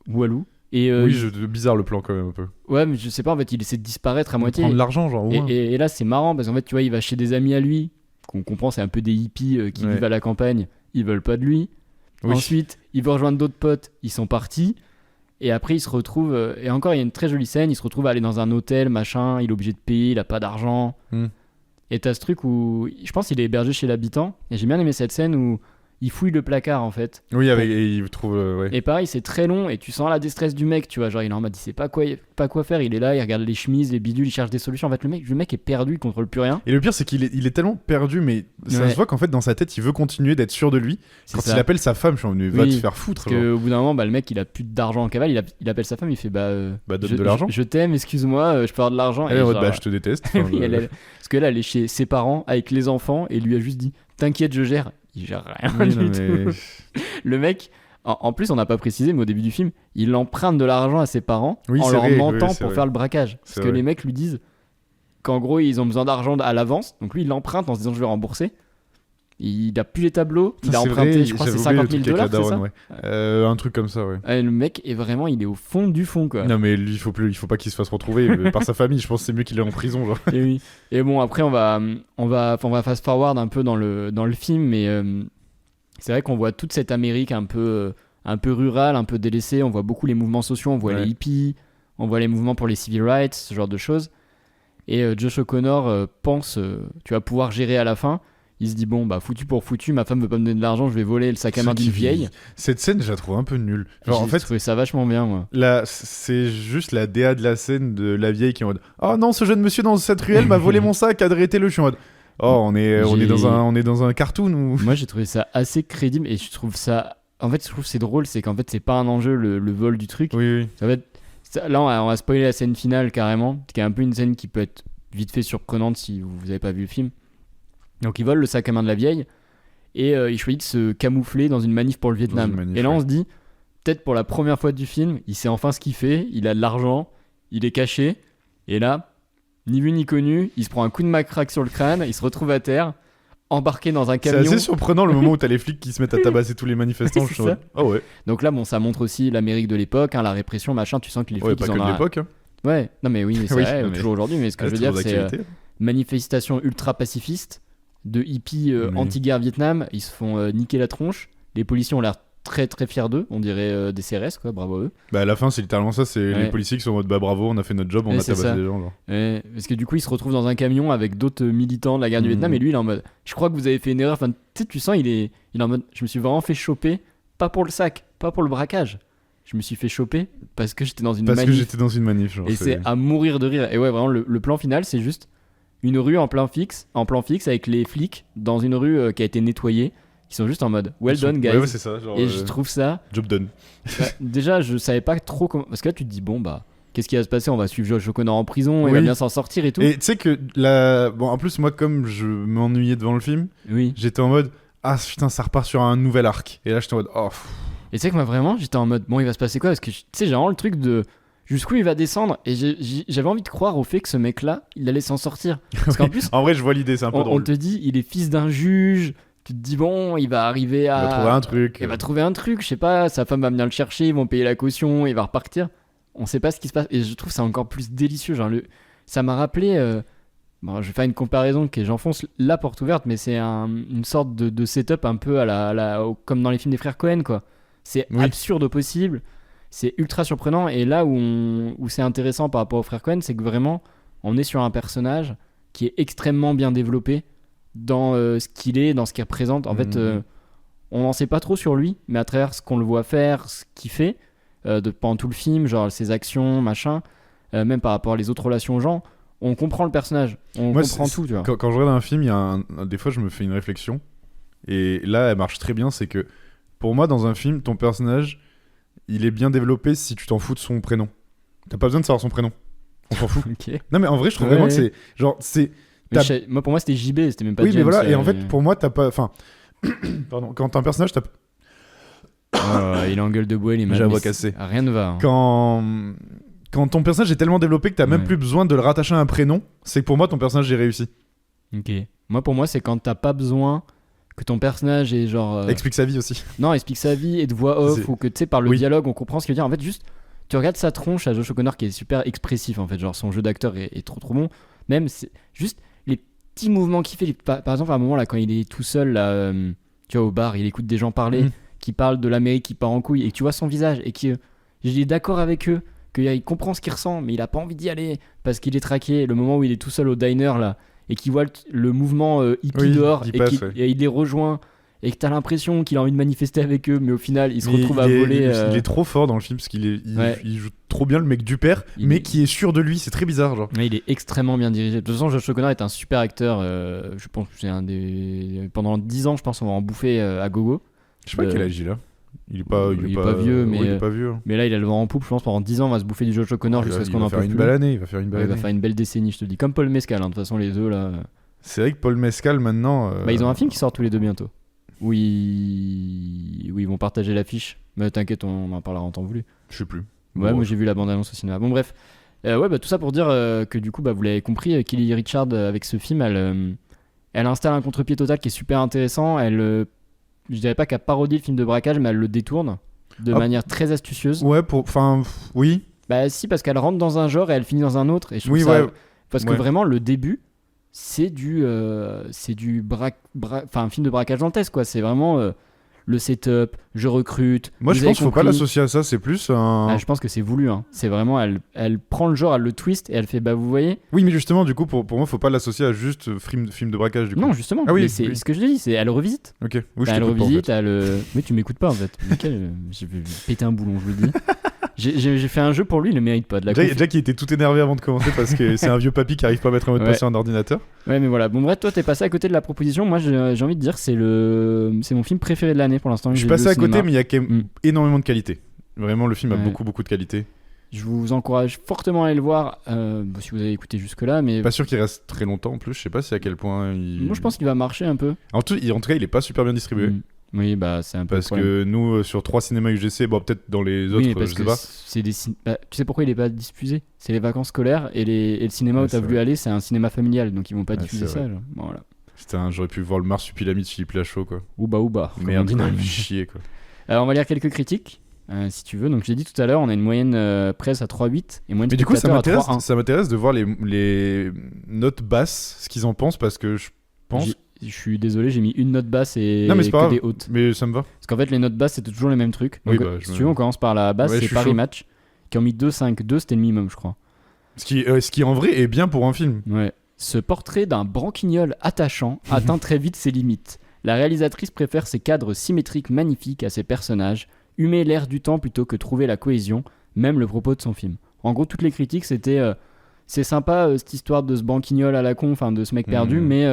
[SPEAKER 1] Walou. Et
[SPEAKER 2] Oui, bizarre le plan quand même un peu.
[SPEAKER 1] ouais, mais je sais pas, en fait, il essaie de disparaître à moitié.
[SPEAKER 2] Prendre l'argent, genre, au moins.
[SPEAKER 1] Et là, c'est marrant parce qu'en fait, tu vois, il va chez des amis à lui, qu'on comprend, c'est un peu des hippies qui
[SPEAKER 2] Ouais.
[SPEAKER 1] vivent à la campagne, ils veulent pas de lui.
[SPEAKER 2] Oui.
[SPEAKER 1] Ensuite, il veut rejoindre d'autres potes, ils sont partis. Et après, il se retrouve. Et encore, il y a une très jolie scène, il se retrouve à aller dans un hôtel, machin, il est obligé de payer, il a pas d'argent.
[SPEAKER 2] Hmm.
[SPEAKER 1] Et t'as ce truc où. Je pense qu'il est hébergé chez l'habitant. Et j'ai bien aimé cette scène où il fouille le placard en fait.
[SPEAKER 2] Oui, et il trouve. Ouais.
[SPEAKER 1] Et pareil, c'est très long et tu sens la détresse du mec, tu vois. Genre, il est en mode, il sait pas quoi faire. Il est là, il regarde les chemises, les bidules, il cherche des solutions. En fait, le mec est perdu, il contrôle plus rien.
[SPEAKER 2] Et le pire, c'est qu'il est tellement perdu, mais ça
[SPEAKER 1] Ouais.
[SPEAKER 2] se voit qu'en fait, dans sa tête, il veut continuer d'être sûr de lui.
[SPEAKER 1] C'est
[SPEAKER 2] Quand
[SPEAKER 1] ça.
[SPEAKER 2] il appelle sa femme, je suis en mode, va
[SPEAKER 1] Oui,
[SPEAKER 2] te faire foutre.
[SPEAKER 1] Parce qu'au bout d'un moment, bah, le mec, il a plus d'argent en cavale. Il appelle sa femme, il fait
[SPEAKER 2] Bah, donne
[SPEAKER 1] je,
[SPEAKER 2] de l'argent.
[SPEAKER 1] je t'aime, excuse-moi, je peux avoir de l'argent.
[SPEAKER 2] Elle est
[SPEAKER 1] Et
[SPEAKER 2] en mode,
[SPEAKER 1] genre,
[SPEAKER 2] bah, je te déteste. Enfin,
[SPEAKER 1] oui, parce que là, elle est chez ses parents avec les enfants et lui a juste dit t'inquiète, je gère. Il gère rien
[SPEAKER 2] Oui,
[SPEAKER 1] du
[SPEAKER 2] non,
[SPEAKER 1] tout.
[SPEAKER 2] mais-
[SPEAKER 1] Le mec, en plus, on n'a pas précisé, mais au début du film, il emprunte de l'argent à ses parents
[SPEAKER 2] Oui,
[SPEAKER 1] en
[SPEAKER 2] c'est
[SPEAKER 1] leur
[SPEAKER 2] vrai,
[SPEAKER 1] mentant
[SPEAKER 2] oui, c'est
[SPEAKER 1] pour
[SPEAKER 2] vrai.
[SPEAKER 1] faire le braquage. Parce
[SPEAKER 2] C'est
[SPEAKER 1] que
[SPEAKER 2] vrai.
[SPEAKER 1] les mecs lui disent qu'en gros, ils ont besoin d'argent à l'avance. Donc lui, il l'emprunte en se disant je vais rembourser. Il a plus les tableaux, il a
[SPEAKER 2] C'est
[SPEAKER 1] emprunté,
[SPEAKER 2] vrai,
[SPEAKER 1] je crois que c'est
[SPEAKER 2] j'avais oublié
[SPEAKER 1] 50 000
[SPEAKER 2] le truc avec
[SPEAKER 1] dollars,
[SPEAKER 2] la
[SPEAKER 1] c'est ça
[SPEAKER 2] daronne, ouais. Un truc comme ça, ouais.
[SPEAKER 1] Le mec est vraiment, il est au fond du fond, quoi.
[SPEAKER 2] Non, mais lui, il faut pas qu'il se fasse retrouver par sa famille. Je pense que c'est mieux qu'il est en prison, genre.
[SPEAKER 1] Et oui. Et bon, après, on va fast forward un peu dans le film, mais c'est vrai qu'on voit toute cette Amérique un peu rurale, un peu délaissée. On voit beaucoup les mouvements sociaux, on voit
[SPEAKER 2] Ouais.
[SPEAKER 1] les hippies, on voit les mouvements pour les civil rights, ce genre de choses. Et Josh O'Connor pense, tu vas pouvoir gérer à la fin. Il se dit bon bah foutu pour foutu, ma femme veut pas me donner de l'argent, je vais voler le sac à main d'une vieille.
[SPEAKER 2] Cette scène, je la trouve un peu nulle. Genre, en fait,
[SPEAKER 1] trouvé ça vachement bien moi.
[SPEAKER 2] là, c'est juste la DA de la scène de la vieille qui est en mode oh non, ce jeune monsieur dans cette ruelle m'a volé mon sac, adressez-le. Je suis en mode oh on est dans un cartoon ou.
[SPEAKER 1] Moi j'ai trouvé ça assez crédible et je trouve ça. En fait je trouve que c'est drôle, c'est qu'en fait c'est pas un enjeu le vol du truc.
[SPEAKER 2] Oui.
[SPEAKER 1] Ça va être... Là on va spoiler la scène finale carrément, qui est un peu une scène qui peut être vite fait surprenante si vous avez pas vu le film. Donc ils volent le sac à main de la vieille et ils choisissent de se camoufler dans une manif pour le Vietnam. Et là on se dit, peut-être pour la première fois du film, il sait enfin ce qu'il fait, il a de l'argent, il est caché, et là, ni vu ni connu, il se prend un coup de macraque sur le crâne, il se retrouve à terre, embarqué dans un camion.
[SPEAKER 2] C'est assez surprenant le moment où t'as les flics qui se mettent à tabasser tous les manifestants.
[SPEAKER 1] C'est ça.
[SPEAKER 2] Oh ouais.
[SPEAKER 1] Donc là bon, ça montre aussi l'Amérique de l'époque, la répression, machin, tu sens que les flics
[SPEAKER 2] pas
[SPEAKER 1] ils
[SPEAKER 2] que
[SPEAKER 1] en
[SPEAKER 2] de l'époque. Hein.
[SPEAKER 1] Ouais, non mais oui, mais c'est
[SPEAKER 2] Oui,
[SPEAKER 1] vrai,
[SPEAKER 2] mais...
[SPEAKER 1] toujours aujourd'hui, mais ce que je veux dire c'est manifestation ultra pacifiste de hippies anti-guerre Vietnam, ils se font niquer la tronche, les policiers ont l'air très très fiers d'eux, on dirait des CRS quoi, bravo à eux.
[SPEAKER 2] Bah à la fin c'est littéralement ça, c'est les policiers qui sont en mode bah bravo, on a fait notre job, on a tabassé des gens genre.
[SPEAKER 1] Parce que du coup ils se retrouvent dans un camion avec d'autres militants de la guerre du Vietnam et lui il est en mode je crois que vous avez fait une erreur, enfin tu sais tu sens il est en mode je me suis vraiment fait choper, pas pour le sac, pas pour le braquage. Je me suis fait choper parce que j'étais dans une
[SPEAKER 2] manif. Genre,
[SPEAKER 1] et c'est à mourir de rire. Et ouais, vraiment, le plan final, c'est juste une rue en plan fixe avec les flics dans une rue qui a été nettoyée, qui sont juste en mode well done, guys.
[SPEAKER 2] Ouais, c'est ça. Genre,
[SPEAKER 1] et je trouve ça.
[SPEAKER 2] Job done.
[SPEAKER 1] Déjà, je savais pas trop comment. Parce que là, tu te dis, bon, bah, qu'est-ce qui va se passer? On va suivre Josh O'Connor en prison, il va bien s'en sortir et tout.
[SPEAKER 2] Et tu sais que Bon, en plus, moi, comme je m'ennuyais devant le film, j'étais en mode ah putain, ça repart sur un nouvel arc. Et là, j'étais en mode oh.
[SPEAKER 1] Et tu sais que moi vraiment j'étais en mode bon il va se passer quoi, parce que tu sais j'ai vraiment le truc de jusqu'où il va descendre et j'avais envie de croire au fait que ce mec là il allait s'en sortir parce qu'en plus
[SPEAKER 2] en vrai je vois l'idée, c'est un peu drôle.
[SPEAKER 1] On te dit il est fils d'un juge, tu te dis bon il va arriver à il va trouver un truc, je sais pas, sa femme va venir le chercher, ils vont payer la caution, il va repartir, on sait pas ce qui se passe et je trouve ça encore plus délicieux, genre ça m'a rappelé bon, je vais faire une comparaison qui est j'enfonce la porte ouverte, mais c'est une sorte de setup un peu comme dans les films des frères Cohen quoi. C'est absurde au possible, c'est ultra surprenant. Et là où c'est intéressant par rapport aux frères Cohen, c'est que vraiment, on est sur un personnage qui est extrêmement bien développé dans ce qu'il est, dans ce qu'il représente. En fait, on n'en sait pas trop sur lui, mais à travers ce qu'on le voit faire, ce qu'il fait pendant tout le film, genre ses actions, machin, même par rapport à les autres relations aux gens, on comprend le personnage, comprend tout. Tu vois.
[SPEAKER 2] Quand je regarde un film, des fois je me fais une réflexion, et là elle marche très bien, c'est que pour moi, dans un film, ton personnage, il est bien développé si tu t'en fous de son prénom. T'as pas besoin de savoir son prénom. On s'en fout.
[SPEAKER 1] Okay.
[SPEAKER 2] Non, mais en vrai, je trouve vraiment que c'est... Genre, c'est...
[SPEAKER 1] Moi, pour moi, c'était JB, c'était même pas James.
[SPEAKER 2] Oui, mais voilà, et en fait, pour moi, t'as pas... Enfin... Pardon, quand t'as un personnage, t'as...
[SPEAKER 1] il engueule de bois, il est mal.
[SPEAKER 2] J'ai la voix cassée.
[SPEAKER 1] Rien ne va. Hein.
[SPEAKER 2] Quand ton personnage est tellement développé que t'as même plus besoin de le rattacher à un prénom, c'est que pour moi, ton personnage est réussi.
[SPEAKER 1] Ok. Moi, pour moi, c'est quand t'as pas besoin... que ton personnage est genre
[SPEAKER 2] explique sa vie aussi.
[SPEAKER 1] Non, explique sa vie et de voix off ou que tu sais par le dialogue on comprend ce qu'il veut dire. En fait juste tu regardes sa tronche à Josh O'Connor qui est super expressif en fait, genre son jeu d'acteur est trop bon. Même c'est juste les petits mouvements qu'il fait, par exemple à un moment là quand il est tout seul là, tu vois au bar, il écoute des gens parler qui parlent de l'Amérique qui part en couille et que tu vois son visage et qu'il est d'accord avec eux, qu'il comprend ce qu'il ressent mais il a pas envie d'y aller parce qu'il est traqué. Le moment où il est tout seul au diner là et qu'il voit le mouvement hippie dehors et il les rejoint et que t'as l'impression qu'il a envie de manifester avec eux mais au final il se retrouve à voler
[SPEAKER 2] il est trop fort dans le film parce qu'il joue trop bien le mec du père mais qui est sûr de lui, c'est très bizarre genre.
[SPEAKER 1] Mais il est extrêmement bien dirigé. De toute façon Josh O'Connor est un super acteur, je pense que c'est un des... pendant 10 ans je pense on va en bouffer à gogo.
[SPEAKER 2] Je sais pas quel âge il a. Il est pas
[SPEAKER 1] vieux, mais
[SPEAKER 2] il est pas vieux.
[SPEAKER 1] Mais là il a le vent en poupe, je pense pendant 10 ans on va se bouffer du Josh O'Connor jusqu'à ce qu'on en peut plus.
[SPEAKER 2] Il va faire une belle
[SPEAKER 1] décennie, je te dis, comme Paul Mescal de toute façon les deux là.
[SPEAKER 2] C'est vrai que Paul Mescal maintenant
[SPEAKER 1] ils ont un film qui sort tous les deux bientôt. Oui, ils vont partager l'affiche. Mais t'inquiète, on en parlera en temps voulu.
[SPEAKER 2] Je sais plus.
[SPEAKER 1] Ouais, moi j'ai vu la bande-annonce au cinéma. Bon bref, tout ça pour dire que du coup vous l'avez compris, Kelly Richard avec ce film elle installe un contre-pied total qui est super intéressant. Je dirais pas qu'elle parodie le film de braquage, mais elle le détourne de manière très astucieuse.
[SPEAKER 2] Ouais, oui.
[SPEAKER 1] Bah si, parce qu'elle rentre dans un genre et elle finit dans un autre. Et je trouve ça... Parce que vraiment, le début, c'est du un film de braquage dantesque, quoi. C'est vraiment le setup, je recrute.
[SPEAKER 2] Moi,
[SPEAKER 1] vous
[SPEAKER 2] je
[SPEAKER 1] avez
[SPEAKER 2] pense qu'il faut pas
[SPEAKER 1] compris.
[SPEAKER 2] l'associer à ça, c'est plus un.
[SPEAKER 1] Ah, je pense que c'est voulu. Hein. C'est vraiment, elle prend le genre, elle le twist et elle fait, bah vous voyez.
[SPEAKER 2] Oui, mais justement, du coup, pour moi, faut pas l'associer à juste film de braquage, du coup.
[SPEAKER 1] Non, justement.
[SPEAKER 2] Ah oui,
[SPEAKER 1] mais c'est
[SPEAKER 2] oui.
[SPEAKER 1] ce que je dis, c'est elle revisite.
[SPEAKER 2] Ok, oui, je
[SPEAKER 1] Elle
[SPEAKER 2] t'écoute pas, en
[SPEAKER 1] revisite,
[SPEAKER 2] fait.
[SPEAKER 1] mais tu m'écoutes pas en fait. Nickel, je vais péter un boulon, je vous le dis. J'ai fait un jeu pour lui, il le mérite pas. De la
[SPEAKER 2] Jack, il était tout énervé avant de commencer parce que c'est un vieux papy qui arrive pas à mettre un mot de passe sur un ordinateur.
[SPEAKER 1] Ouais, mais voilà. Bon, bref, toi, t'es passé à côté de la proposition. Moi, j'ai envie de dire, c'est mon film préféré de l'année pour l'instant.
[SPEAKER 2] Je suis passé à côté, mais il y a quand même énormément de qualité. Vraiment, le film a beaucoup de qualité.
[SPEAKER 1] Je vous encourage fortement à aller le voir, si vous avez écouté jusque-là. Mais
[SPEAKER 2] pas sûr qu'il reste très longtemps en plus. Je sais pas si à quel point il.
[SPEAKER 1] moi, je pense qu'il va marcher un peu.
[SPEAKER 2] En tout cas, il est pas super bien distribué.
[SPEAKER 1] Oui, bah c'est un peu.
[SPEAKER 2] Parce que nous, sur 3 cinémas UGC, bon, peut-être dans les autres,
[SPEAKER 1] parce
[SPEAKER 2] je
[SPEAKER 1] que
[SPEAKER 2] sais pas.
[SPEAKER 1] tu sais pourquoi il est pas diffusé? C'est les vacances scolaires et le cinéma où t'as voulu aller, c'est un cinéma familial, donc ils vont pas diffuser ça. Genre. Bon, voilà.
[SPEAKER 2] Putain, j'aurais pu voir le Marsupilami de Philippe Lachaud, quoi.
[SPEAKER 1] Ouba.
[SPEAKER 2] Merde, chier, quoi.
[SPEAKER 1] Alors, on va lire quelques critiques. Si tu veux, donc j'ai dit tout à l'heure, on a une moyenne presse à 3,8 et moyenne
[SPEAKER 2] mais du coup, ça
[SPEAKER 1] à
[SPEAKER 2] m'intéresse de voir les notes basses, ce qu'ils en pensent, parce que je pense.
[SPEAKER 1] Je suis désolé, j'ai mis une note basse et
[SPEAKER 2] non, mais c'est pas
[SPEAKER 1] des
[SPEAKER 2] grave,
[SPEAKER 1] hautes.
[SPEAKER 2] Mais ça me va.
[SPEAKER 1] Parce qu'en fait, les notes basses, c'était toujours les mêmes trucs. Donc, si tu veux, on commence par la basse, c'est Paris Match, qui ont mis 2,5. 2, c'était le minimum, je crois.
[SPEAKER 2] Ce qui en vrai est bien pour un film.
[SPEAKER 1] Ouais. Ce portrait d'un branquignol attachant atteint très vite ses limites. La réalisatrice préfère ses cadres symétriques magnifiques à ses personnages, humer l'air du temps plutôt que trouver la cohésion, même le propos de son film. En gros, toutes les critiques, c'était c'est sympa cette histoire de ce branquignol à la con, enfin de ce mec perdu, mais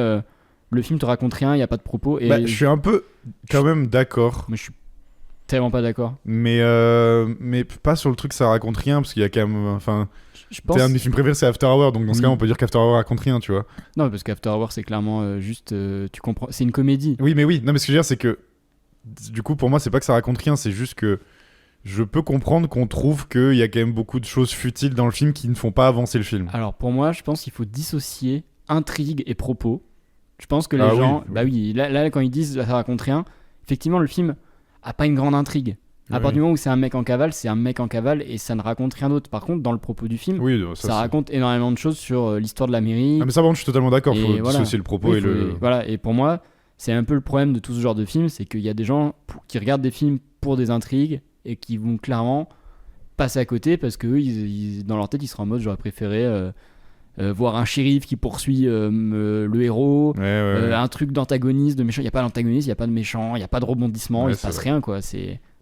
[SPEAKER 1] le film te raconte rien, il n'y a pas de propos. Et
[SPEAKER 2] je suis un peu quand même d'accord.
[SPEAKER 1] Mais je suis tellement pas d'accord.
[SPEAKER 2] Mais pas sur le truc ça raconte rien, parce qu'il y a quand même. Enfin,
[SPEAKER 1] je pense...
[SPEAKER 2] un de mes films préférés, c'est After Hour, donc dans ce cas, on peut dire qu'After Hour raconte rien, tu vois.
[SPEAKER 1] Non, parce qu'After Hour, c'est clairement juste. Tu comprends. C'est une comédie.
[SPEAKER 2] Oui, mais oui. Non, mais ce que je veux dire, c'est que. Du coup, pour moi, c'est pas que ça raconte rien, c'est juste que. Je peux comprendre qu'on trouve qu'il y a quand même beaucoup de choses futiles dans le film qui ne font pas avancer le film.
[SPEAKER 1] Alors, pour moi, je pense qu'il faut dissocier intrigue et propos. Je pense que les gens. Oui. Bah oui, là, quand ils disent ça raconte rien, effectivement, le film a pas une grande intrigue. À partir du moment où c'est un mec en cavale, c'est un mec en cavale et ça ne raconte rien d'autre. Par contre, dans le propos du film, ça raconte énormément de choses sur l'histoire de l'Amérique.
[SPEAKER 2] Ah, mais ça, bon, je suis totalement d'accord. Il faut dissocier le propos et le.
[SPEAKER 1] Voilà, et pour moi, c'est un peu le problème de tout ce genre de film, c'est qu'il y a des gens qui regardent des films pour des intrigues et qui vont clairement passer à côté parce que eux, dans leur tête, ils seront en mode j'aurais préféré voir un shérif qui poursuit le héros, un truc d'antagoniste, de méchant. Il n'y a pas d'antagoniste, il n'y a pas de méchant, il n'y a pas de rebondissement, il ne se passe rien, quoi.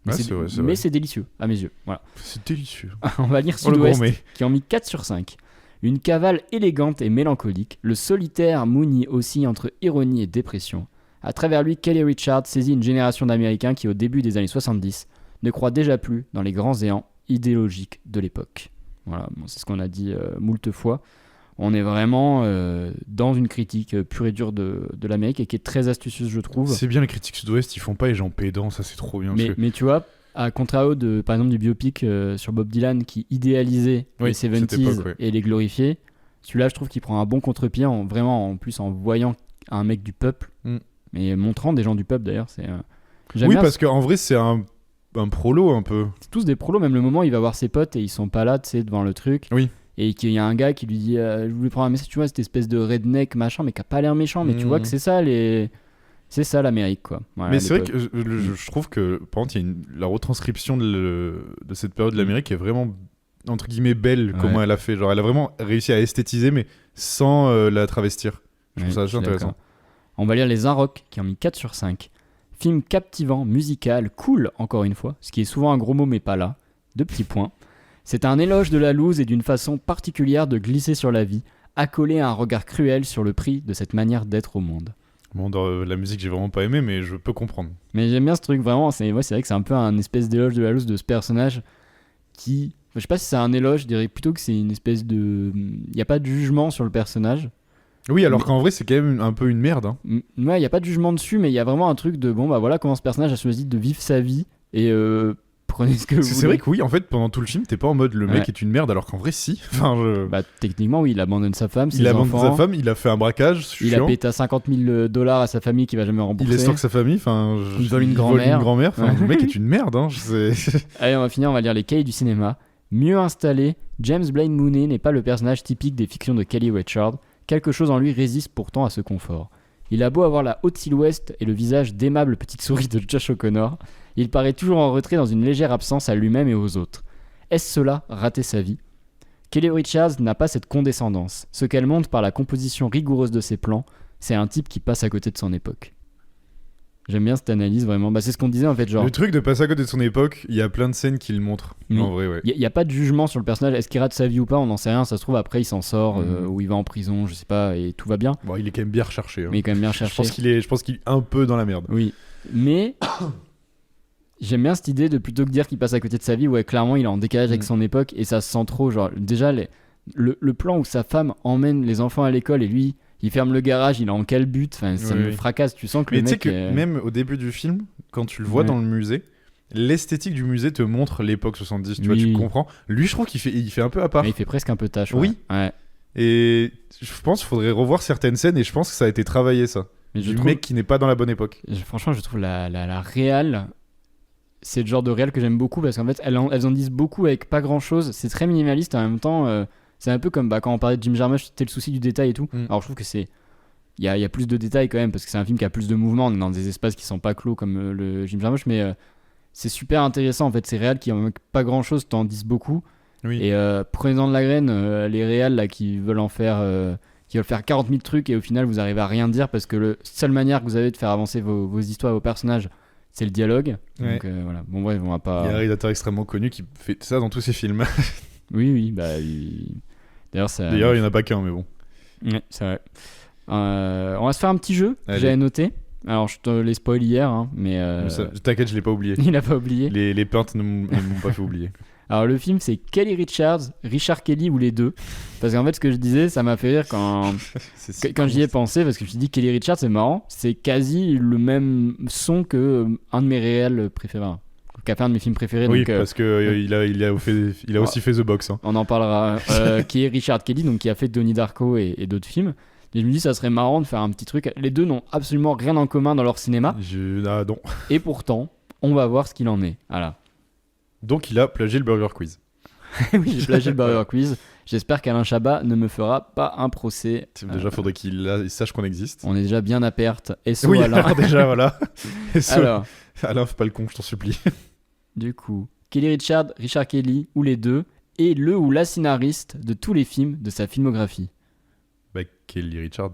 [SPEAKER 1] Mais c'est délicieux, à mes yeux. Voilà.
[SPEAKER 2] C'est délicieux.
[SPEAKER 1] On va lire Sud-Ouest, qui ont mis 4 sur 5. Une cavale élégante et mélancolique, le solitaire Mooney oscille entre ironie et dépression. À travers lui, Kelly Richards saisit une génération d'Américains qui, au début des années 70, ne croient déjà plus dans les grands éans idéologiques de l'époque. Voilà, bon, c'est ce qu'on a dit moult fois. On est vraiment dans une critique pure et dure de l'Amérique et qui est très astucieuse, je trouve.
[SPEAKER 2] C'est bien les critiques Sud-Ouest, ils font pas les gens pédants, ça c'est trop bien.
[SPEAKER 1] Mais tu vois, à contrario de, par exemple, du biopic sur Bob Dylan qui idéalisait les 70s et les glorifiait, celui-là, je trouve qu'il prend un bon contre-pied, en plus en voyant un mec du peuple, et montrant des gens du peuple d'ailleurs.
[SPEAKER 2] Oui, parce qu'en vrai, c'est un prolo un peu.
[SPEAKER 1] C'est tous des prolos, même le moment où il va voir ses potes et ils sont pas là, tu sais, devant le truc.
[SPEAKER 2] Oui.
[SPEAKER 1] Et qu'il y a un gars qui lui dit je voulais prendre un message, tu vois, cette espèce de redneck machin, mais qui a pas l'air méchant, mais tu vois que c'est ça l'Amérique, quoi. Voilà,
[SPEAKER 2] mais c'est vrai que je trouve que, par contre, la retranscription de cette période de l'Amérique est vraiment, entre guillemets, belle, comment elle a fait. Genre, elle a vraiment réussi à esthétiser, mais sans la travestir. Je trouve ça assez intéressant.
[SPEAKER 1] On va lire Les Inrocks, qui ont mis 4 sur 5. Film captivant, musical, cool, encore une fois, ce qui est souvent un gros mot, mais pas là. 2 petits points. C'est un éloge de la loose et d'une façon particulière de glisser sur la vie, accolé à un regard cruel sur le prix de cette manière d'être au monde.
[SPEAKER 2] Bon, dans la musique, j'ai vraiment pas aimé, mais je peux comprendre.
[SPEAKER 1] Mais j'aime bien ce truc, vraiment. C'est vrai que c'est un peu un espèce d'éloge de la loose de ce personnage qui... Je sais pas si c'est un éloge, je dirais plutôt que c'est une espèce de... Il n'y a pas de jugement sur le personnage.
[SPEAKER 2] Oui, alors qu'en vrai, c'est quand même un peu une merde. Hein.
[SPEAKER 1] Ouais, il n'y a pas de jugement dessus, mais il y a vraiment un truc de... Bon, bah voilà comment ce personnage a choisi de vivre sa vie et... Prenez ce que vous voulez.
[SPEAKER 2] C'est vrai que oui, en fait, pendant tout le film, t'es pas en mode le mec est une merde, alors qu'en vrai, si. Enfin,
[SPEAKER 1] Bah, techniquement, oui, il abandonne sa femme, ses enfants.
[SPEAKER 2] Il abandonne sa femme, il a fait un braquage.
[SPEAKER 1] Il a pété à $50 000 à sa famille qui va jamais rembourser.
[SPEAKER 2] Il estorque sa famille, enfin.
[SPEAKER 1] Il vole une grand-mère.
[SPEAKER 2] Enfin, le mec est une merde, hein.
[SPEAKER 1] Allez, on va finir, on va lire les cahiers du cinéma. Mieux installé, James Blaine Mooney n'est pas le personnage typique des fictions de Kelly Richards. Quelque chose en lui résiste pourtant à ce confort. Il a beau avoir la haute silhouette et le visage d'aimable petite souris de Josh O'Connor, il paraît toujours en retrait dans une légère absence à lui-même et aux autres. Est-ce cela, rater sa vie ? Kelly Richards n'a pas cette condescendance. Ce qu'elle montre par la composition rigoureuse de ses plans, c'est un type qui passe à côté de son époque. J'aime bien cette analyse, vraiment. Bah, c'est ce qu'on disait en fait, genre...
[SPEAKER 2] Le truc de passer à côté de son époque, il y a plein de scènes qui le montrent.
[SPEAKER 1] Oui.
[SPEAKER 2] En vrai, ouais.
[SPEAKER 1] Il n'y a pas de jugement sur le personnage. Est-ce qu'il rate sa vie ou pas ? On n'en sait rien. Ça se trouve, après, il s'en sort, ou il va en prison, je sais pas, et tout va bien.
[SPEAKER 2] Bon, il est quand même bien recherché. Hein.
[SPEAKER 1] Mais il est quand même bien
[SPEAKER 2] Je
[SPEAKER 1] cherché.
[SPEAKER 2] pense qu'il est un peu dans la merde.
[SPEAKER 1] Oui. Mais... J'aime bien cette idée de plutôt que dire qu'il passe à côté de sa vie, ouais, clairement, il est en décalage avec son époque, et ça se sent trop, genre... Déjà, le plan où sa femme emmène les enfants à l'école, et lui... Il ferme le garage, il est en calbute, ça me fracasse, tu sens que
[SPEAKER 2] mais
[SPEAKER 1] le mec...
[SPEAKER 2] Mais tu sais que même au début du film, quand tu le vois dans le musée, l'esthétique du musée te montre l'époque 70, tu vois, tu comprends. Lui, je trouve qu'il fait un peu à part.
[SPEAKER 1] Mais il fait presque un peu tâche.
[SPEAKER 2] Oui.
[SPEAKER 1] Ouais.
[SPEAKER 2] Et je pense qu'il faudrait revoir certaines scènes, et je pense que ça a été travaillé, ça.
[SPEAKER 1] Mais
[SPEAKER 2] du mec qui n'est pas dans la bonne époque.
[SPEAKER 1] Franchement, je trouve la réal... C'est le genre de réal que j'aime beaucoup, parce qu'en fait, elles en disent beaucoup avec pas grand-chose. C'est très minimaliste, en même temps... C'est un peu comme quand on parlait de Jim Jarmusch, c'était le souci du détail et tout. Alors je trouve que il y a plus de détails quand même, parce que c'est un film qui a plus de mouvement, on est dans des espaces qui sont pas clos comme le Jim Jarmusch, mais c'est super intéressant en fait. C'est réel qui en pas grand chose, t'en disent beaucoup.
[SPEAKER 2] Oui.
[SPEAKER 1] Et prenez-en de la graine, les réals là qui veulent faire 40 000 trucs et au final vous arrivez à rien dire parce que la seule manière que vous avez de faire avancer vos histoires et vos personnages, c'est le dialogue. Donc voilà. Bon bref, on va pas.
[SPEAKER 2] Il y a un réalisateur extrêmement connu qui fait ça dans tous ses films.
[SPEAKER 1] Oui, bah.
[SPEAKER 2] D'ailleurs, il n'y en a pas qu'un, mais bon.
[SPEAKER 1] Ouais, c'est vrai. On va se faire un petit jeu que j'avais noté. Alors, je te l'ai spoil hier, hein, mais...
[SPEAKER 2] T'inquiète, je l'ai pas oublié.
[SPEAKER 1] Il a pas oublié.
[SPEAKER 2] Les peintes ne m'ont pas fait oublier.
[SPEAKER 1] Alors, le film, c'est Kelly Richards, Richard Kelly ou les deux. Parce qu'en fait, ce que je disais, ça m'a fait rire quand j'y ai pensé, parce que je me suis dit, Kelly Richards, c'est marrant. C'est quasi le même son que un de mes réels préférés. Qui a fait un de mes films préférés.
[SPEAKER 2] Oui,
[SPEAKER 1] donc,
[SPEAKER 2] parce qu'il a aussi fait The Box. Hein.
[SPEAKER 1] On en parlera. Qui est Richard Kelly, donc qui a fait Donnie Darko et d'autres films. Et je me dis, ça serait marrant de faire un petit truc. Les deux n'ont absolument rien en commun dans leur cinéma.
[SPEAKER 2] Non.
[SPEAKER 1] Et pourtant, on va voir ce qu'il en est. Voilà.
[SPEAKER 2] Donc, il a plagié le Burger Quiz.
[SPEAKER 1] Oui, j'ai plagié le Burger Quiz. J'espère qu'Alain Chabat ne me fera pas un procès.
[SPEAKER 2] Déjà, faudrait qu'il sache qu'on existe.
[SPEAKER 1] On est déjà bien à perte. SO
[SPEAKER 2] oui,
[SPEAKER 1] Alain.
[SPEAKER 2] Alors déjà, voilà.
[SPEAKER 1] Alors,
[SPEAKER 2] Alain, fais pas le con, je t'en supplie.
[SPEAKER 1] Du coup, Kelly Richard, Richard Kelly, ou les deux, est le ou la scénariste de tous les films de sa filmographie.
[SPEAKER 2] Bah, Kelly Richard.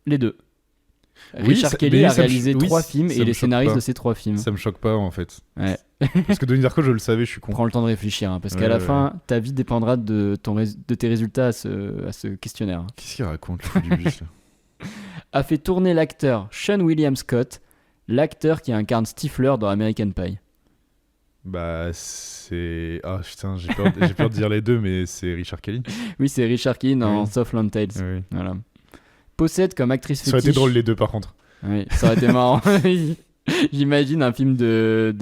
[SPEAKER 1] Les deux.
[SPEAKER 2] Oui,
[SPEAKER 1] Richard Kelly a réalisé 3 films et les scénaristes
[SPEAKER 2] pas.
[SPEAKER 1] de ces 3 films.
[SPEAKER 2] Ça me choque pas, en fait.
[SPEAKER 1] Ouais.
[SPEAKER 2] Parce que Donnie Darko, je le savais, je suis con.
[SPEAKER 1] Prends le temps de réfléchir, hein, parce qu'à la fin, ta vie dépendra de tes résultats à ce questionnaire.
[SPEAKER 2] Qu'est-ce qu'il raconte, le du bus, là
[SPEAKER 1] A fait tourner l'acteur Sean William Scott, l'acteur qui incarne Stifler dans American Pie.
[SPEAKER 2] Bah, c'est... Ah, putain, j'ai peur de dire les deux, mais c'est Richard Kelly.
[SPEAKER 1] Oui, c'est Richard Kelly dans Southland Tales.
[SPEAKER 2] Oui.
[SPEAKER 1] Voilà. Possède comme actrice fétiche...
[SPEAKER 2] Ça aurait été drôle, les deux, par contre.
[SPEAKER 1] Oui, ça aurait été marrant. J'imagine un film de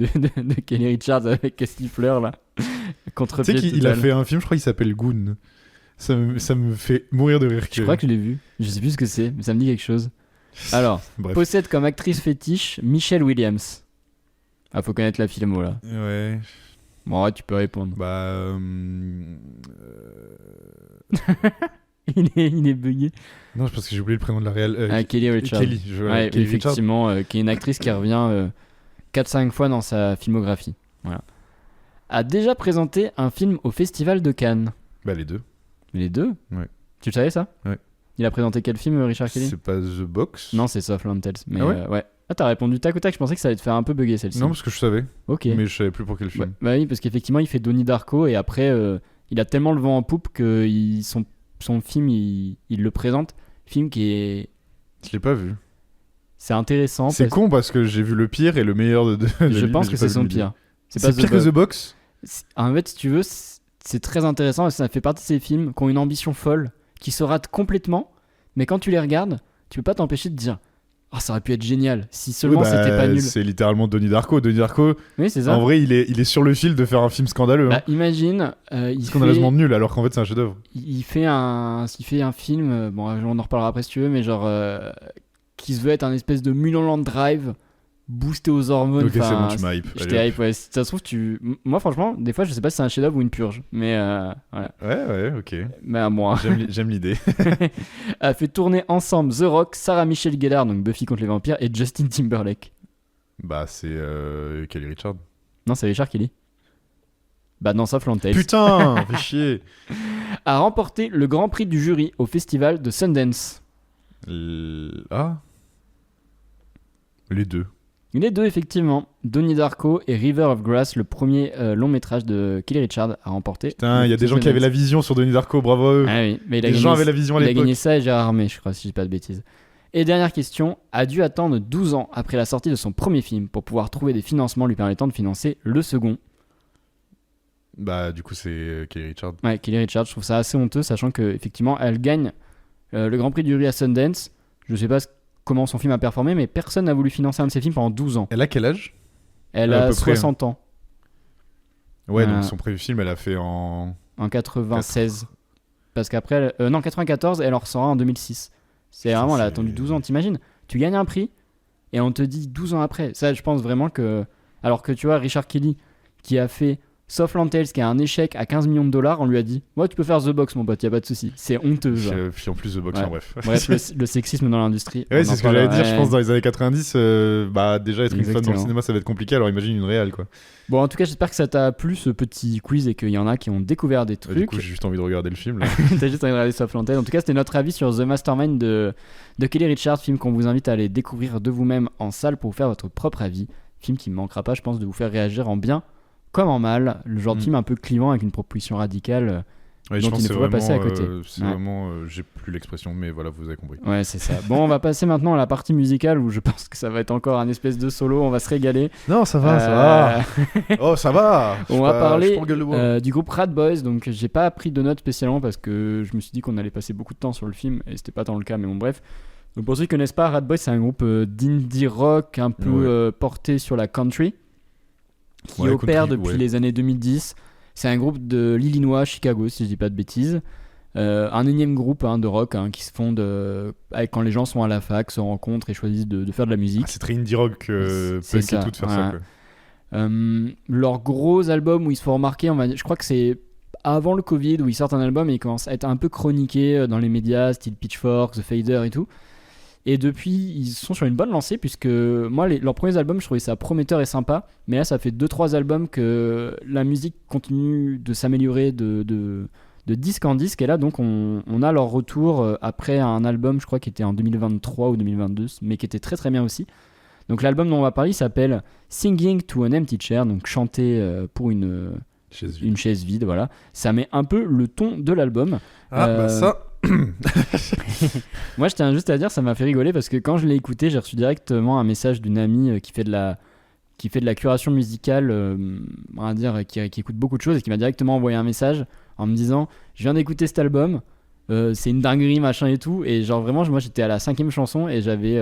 [SPEAKER 1] Kelly Richards avec Stifler, là.
[SPEAKER 2] Tu sais qu'il a fait un film, je crois qu'il s'appelle Goon. Ça me fait mourir de rire.
[SPEAKER 1] Je crois que je l'ai vu. Je sais plus ce que c'est, mais ça me dit quelque chose. Alors, possède comme actrice fétiche Michelle Williams. Ah, faut connaître la filmo, là.
[SPEAKER 2] Ouais.
[SPEAKER 1] Bon, ouais, tu peux répondre.
[SPEAKER 2] Bah...
[SPEAKER 1] il est bugué.
[SPEAKER 2] Non, c'est parce que j'ai oublié le prénom de la réelle.
[SPEAKER 1] Kelly Richards.
[SPEAKER 2] Kelly, Kelly
[SPEAKER 1] effectivement, qui est une actrice qui revient 4-5 fois dans sa filmographie. Voilà. A déjà présenté un film au Festival de Cannes.
[SPEAKER 2] Bah, les deux.
[SPEAKER 1] Les deux ?
[SPEAKER 2] Ouais.
[SPEAKER 1] Tu le savais, ça ?
[SPEAKER 2] Ouais.
[SPEAKER 1] Il a présenté quel film, Richard Kelly ?
[SPEAKER 2] C'est pas The Box ?
[SPEAKER 1] Non, c'est Southland Tales. Mais
[SPEAKER 2] ouais.
[SPEAKER 1] Ah, t'as répondu tac au tac, je pensais que ça allait te faire un peu bugger celle-ci.
[SPEAKER 2] Non, parce que je savais.
[SPEAKER 1] Ok.
[SPEAKER 2] Mais je savais plus pour quel film.
[SPEAKER 1] Ouais. Bah oui, parce qu'effectivement, il fait Donnie Darko et après, il a tellement le vent en poupe que son film, il le présente. Film qui est.
[SPEAKER 2] Je l'ai pas vu.
[SPEAKER 1] C'est intéressant.
[SPEAKER 2] C'est con parce que j'ai vu le pire et le meilleur de
[SPEAKER 1] je pense que c'est son pire.
[SPEAKER 2] C'est pire que The Box ?
[SPEAKER 1] En fait, si tu veux, c'est très intéressant et ça fait partie de ces films qui ont une ambition folle, qui se ratent complètement, mais quand tu les regardes, tu peux pas t'empêcher de dire. Oh, ça aurait pu être génial si seulement c'était pas nul.
[SPEAKER 2] C'est littéralement Donnie Darko. Donnie Darko,
[SPEAKER 1] oui, c'est ça.
[SPEAKER 2] En vrai, il est sur le fil de faire un film scandaleux.
[SPEAKER 1] Bah, imagine,
[SPEAKER 2] scandaleusement nul, alors qu'en fait, c'est un chef-d'œuvre.
[SPEAKER 1] Il fait un film, bon, on en reparlera après si tu veux, mais genre qui se veut être un espèce de Mulholland Drive boosté aux hormones.
[SPEAKER 2] Ok, c'est
[SPEAKER 1] Enfin,
[SPEAKER 2] bon, tu m'as hype.
[SPEAKER 1] j'étais
[SPEAKER 2] Allez,
[SPEAKER 1] hype, ouais. Si ça se trouve, moi, franchement, des fois, je sais pas si c'est un chef-d'œuvre ou une purge. Mais voilà.
[SPEAKER 2] Ouais, ok.
[SPEAKER 1] Mais à moi.
[SPEAKER 2] J'aime l'idée.
[SPEAKER 1] A fait tourner ensemble The Rock, Sarah Michelle Gellar, donc Buffy contre les vampires, et Justin Timberlake.
[SPEAKER 2] Bah, c'est Kelly Richard.
[SPEAKER 1] Non, c'est Richard Kelly. Bah non, sauf Tales.
[SPEAKER 2] Putain, fais chier.
[SPEAKER 1] A remporté le Grand Prix du jury au festival de Sundance.
[SPEAKER 2] Ah. Les deux.
[SPEAKER 1] Les deux, effectivement. Donnie Darko et River of Grass, le premier long métrage de Kelly Richard, a remporté.
[SPEAKER 2] Putain, il y a des gens qui avaient la vision sur Donnie Darko, bravo à eux.
[SPEAKER 1] Ah oui, mais
[SPEAKER 2] Les gens avaient la vision à
[SPEAKER 1] il a
[SPEAKER 2] l'époque.
[SPEAKER 1] gagné ça et Gérard Armé, je crois, si je dis pas de bêtises. Et dernière question, a dû attendre 12 ans après la sortie de son premier film pour pouvoir trouver des financements lui permettant de financer le second.
[SPEAKER 2] Bah, du coup, c'est Kelly Richard.
[SPEAKER 1] Ouais, Kelly Richard, je trouve ça assez honteux, sachant qu'effectivement, elle gagne le Grand Prix du jury à Sundance. Je sais pas comment son film a performé, mais personne n'a voulu financer un de ses films pendant 12 ans.
[SPEAKER 2] Elle a quel âge?
[SPEAKER 1] Elle
[SPEAKER 2] À
[SPEAKER 1] a
[SPEAKER 2] peu près,
[SPEAKER 1] 60 ans,
[SPEAKER 2] Ouais, donc son premier film, elle a fait en...
[SPEAKER 1] en 96. Parce qu'après, non, 94, elle en ressort un en 2006. C'est vraiment, elle a attendu 12 ans, t'imagines? Tu gagnes un prix, et on te dit 12 ans après. Ça, je pense vraiment que... Alors que tu vois, Richard Kelly, qui a fait Southland Tales, qui a un échec à 15 millions de dollars, on lui a dit « Ouais, tu peux faire The Box, mon pote, y a pas de souci. » C'est honteux, genre.
[SPEAKER 2] Puis en plus, The Box,
[SPEAKER 1] Ouais.
[SPEAKER 2] bref.
[SPEAKER 1] Bref, le sexisme dans l'industrie.
[SPEAKER 2] Ouais,
[SPEAKER 1] on
[SPEAKER 2] c'est
[SPEAKER 1] en
[SPEAKER 2] ce que j'allais dire, je
[SPEAKER 1] parlera.
[SPEAKER 2] pense, dans les années 90, bah, déjà, être une femme dans le
[SPEAKER 1] Exactement.
[SPEAKER 2] cinéma, ça va être compliqué, alors imagine une réal, quoi.
[SPEAKER 1] Bon, en tout cas, j'espère que ça t'a plu, ce petit quiz, et qu'il y en a qui ont découvert des
[SPEAKER 2] Du
[SPEAKER 1] trucs.
[SPEAKER 2] coup, j'ai juste envie de regarder le film, là.
[SPEAKER 1] T'as juste envie de regarder Southland Tales. En tout cas, c'était notre avis sur The Mastermind de Kelly Richard, film qu'on vous invite à aller découvrir de vous-même en salle pour vous faire votre propre avis. Film qui ne manquera pas, je pense, de vous faire réagir en bien comme en mal. Le genre de film un peu clivant avec une proposition radicale.
[SPEAKER 2] Ouais,
[SPEAKER 1] dont
[SPEAKER 2] je pense
[SPEAKER 1] il ne
[SPEAKER 2] que c'est
[SPEAKER 1] faut pas passer à
[SPEAKER 2] vraiment,
[SPEAKER 1] côté.
[SPEAKER 2] c'est
[SPEAKER 1] Ouais.
[SPEAKER 2] vraiment, j'ai plus l'expression, mais voilà, vous avez compris.
[SPEAKER 1] Ouais, c'est ça. Bon, on va passer maintenant à la partie musicale où je pense que ça va être encore un espèce de solo. On va se régaler.
[SPEAKER 2] Non, ça
[SPEAKER 1] Euh,
[SPEAKER 2] Oh, ça va.
[SPEAKER 1] On va parler du groupe Rat Boys. Donc, j'ai pas pris de notes spécialement parce que je me suis dit qu'on allait passer beaucoup de temps sur le film et c'était pas tant le cas. Mais bon, bref. Donc, pour ceux qui connaissent pas, Rat Boys, c'est un groupe d'indie rock un peu porté sur la country qui opère depuis les années 2010. C'est un groupe de l'Illinois, Chicago, si je dis pas de bêtises. Un énième groupe de rock qui se fonde quand les gens sont à la fac, se rencontrent et choisissent de faire de la musique.
[SPEAKER 2] C'est très indie rock,
[SPEAKER 1] C'est
[SPEAKER 2] punk et tout de faire ça, quoi.
[SPEAKER 1] Leur gros album où ils se font remarquer, je crois que c'est avant le Covid où ils sortent un album et ils commencent à être un peu chroniqués dans les médias, style Pitchfork, The Fader et tout. Et depuis, ils sont sur une bonne lancée puisque moi, leurs premiers albums, je trouvais ça prometteur et sympa. Mais là, ça fait 2-3 albums que la musique continue de s'améliorer de disque en disque. Et là, donc, on a leur retour après un album, je crois, qui était en 2023 ou 2022, mais qui était très très bien aussi. Donc l'album dont on va parler s'appelle Singing to an Empty Chair, donc chanter pour une chaise vide, voilà. Ça met un peu le ton de l'album.
[SPEAKER 2] Bah ça...
[SPEAKER 1] Moi je tiens juste à dire, ça m'a fait rigoler parce que quand je l'ai écouté, j'ai reçu directement un message d'une amie qui fait de la curation musicale, on va dire, qui écoute beaucoup de choses et qui m'a directement envoyé un message en me disant « Je viens d'écouter cet album, c'est une dinguerie, machin et tout. » Et genre vraiment, moi j'étais à la 5e chanson et j'avais...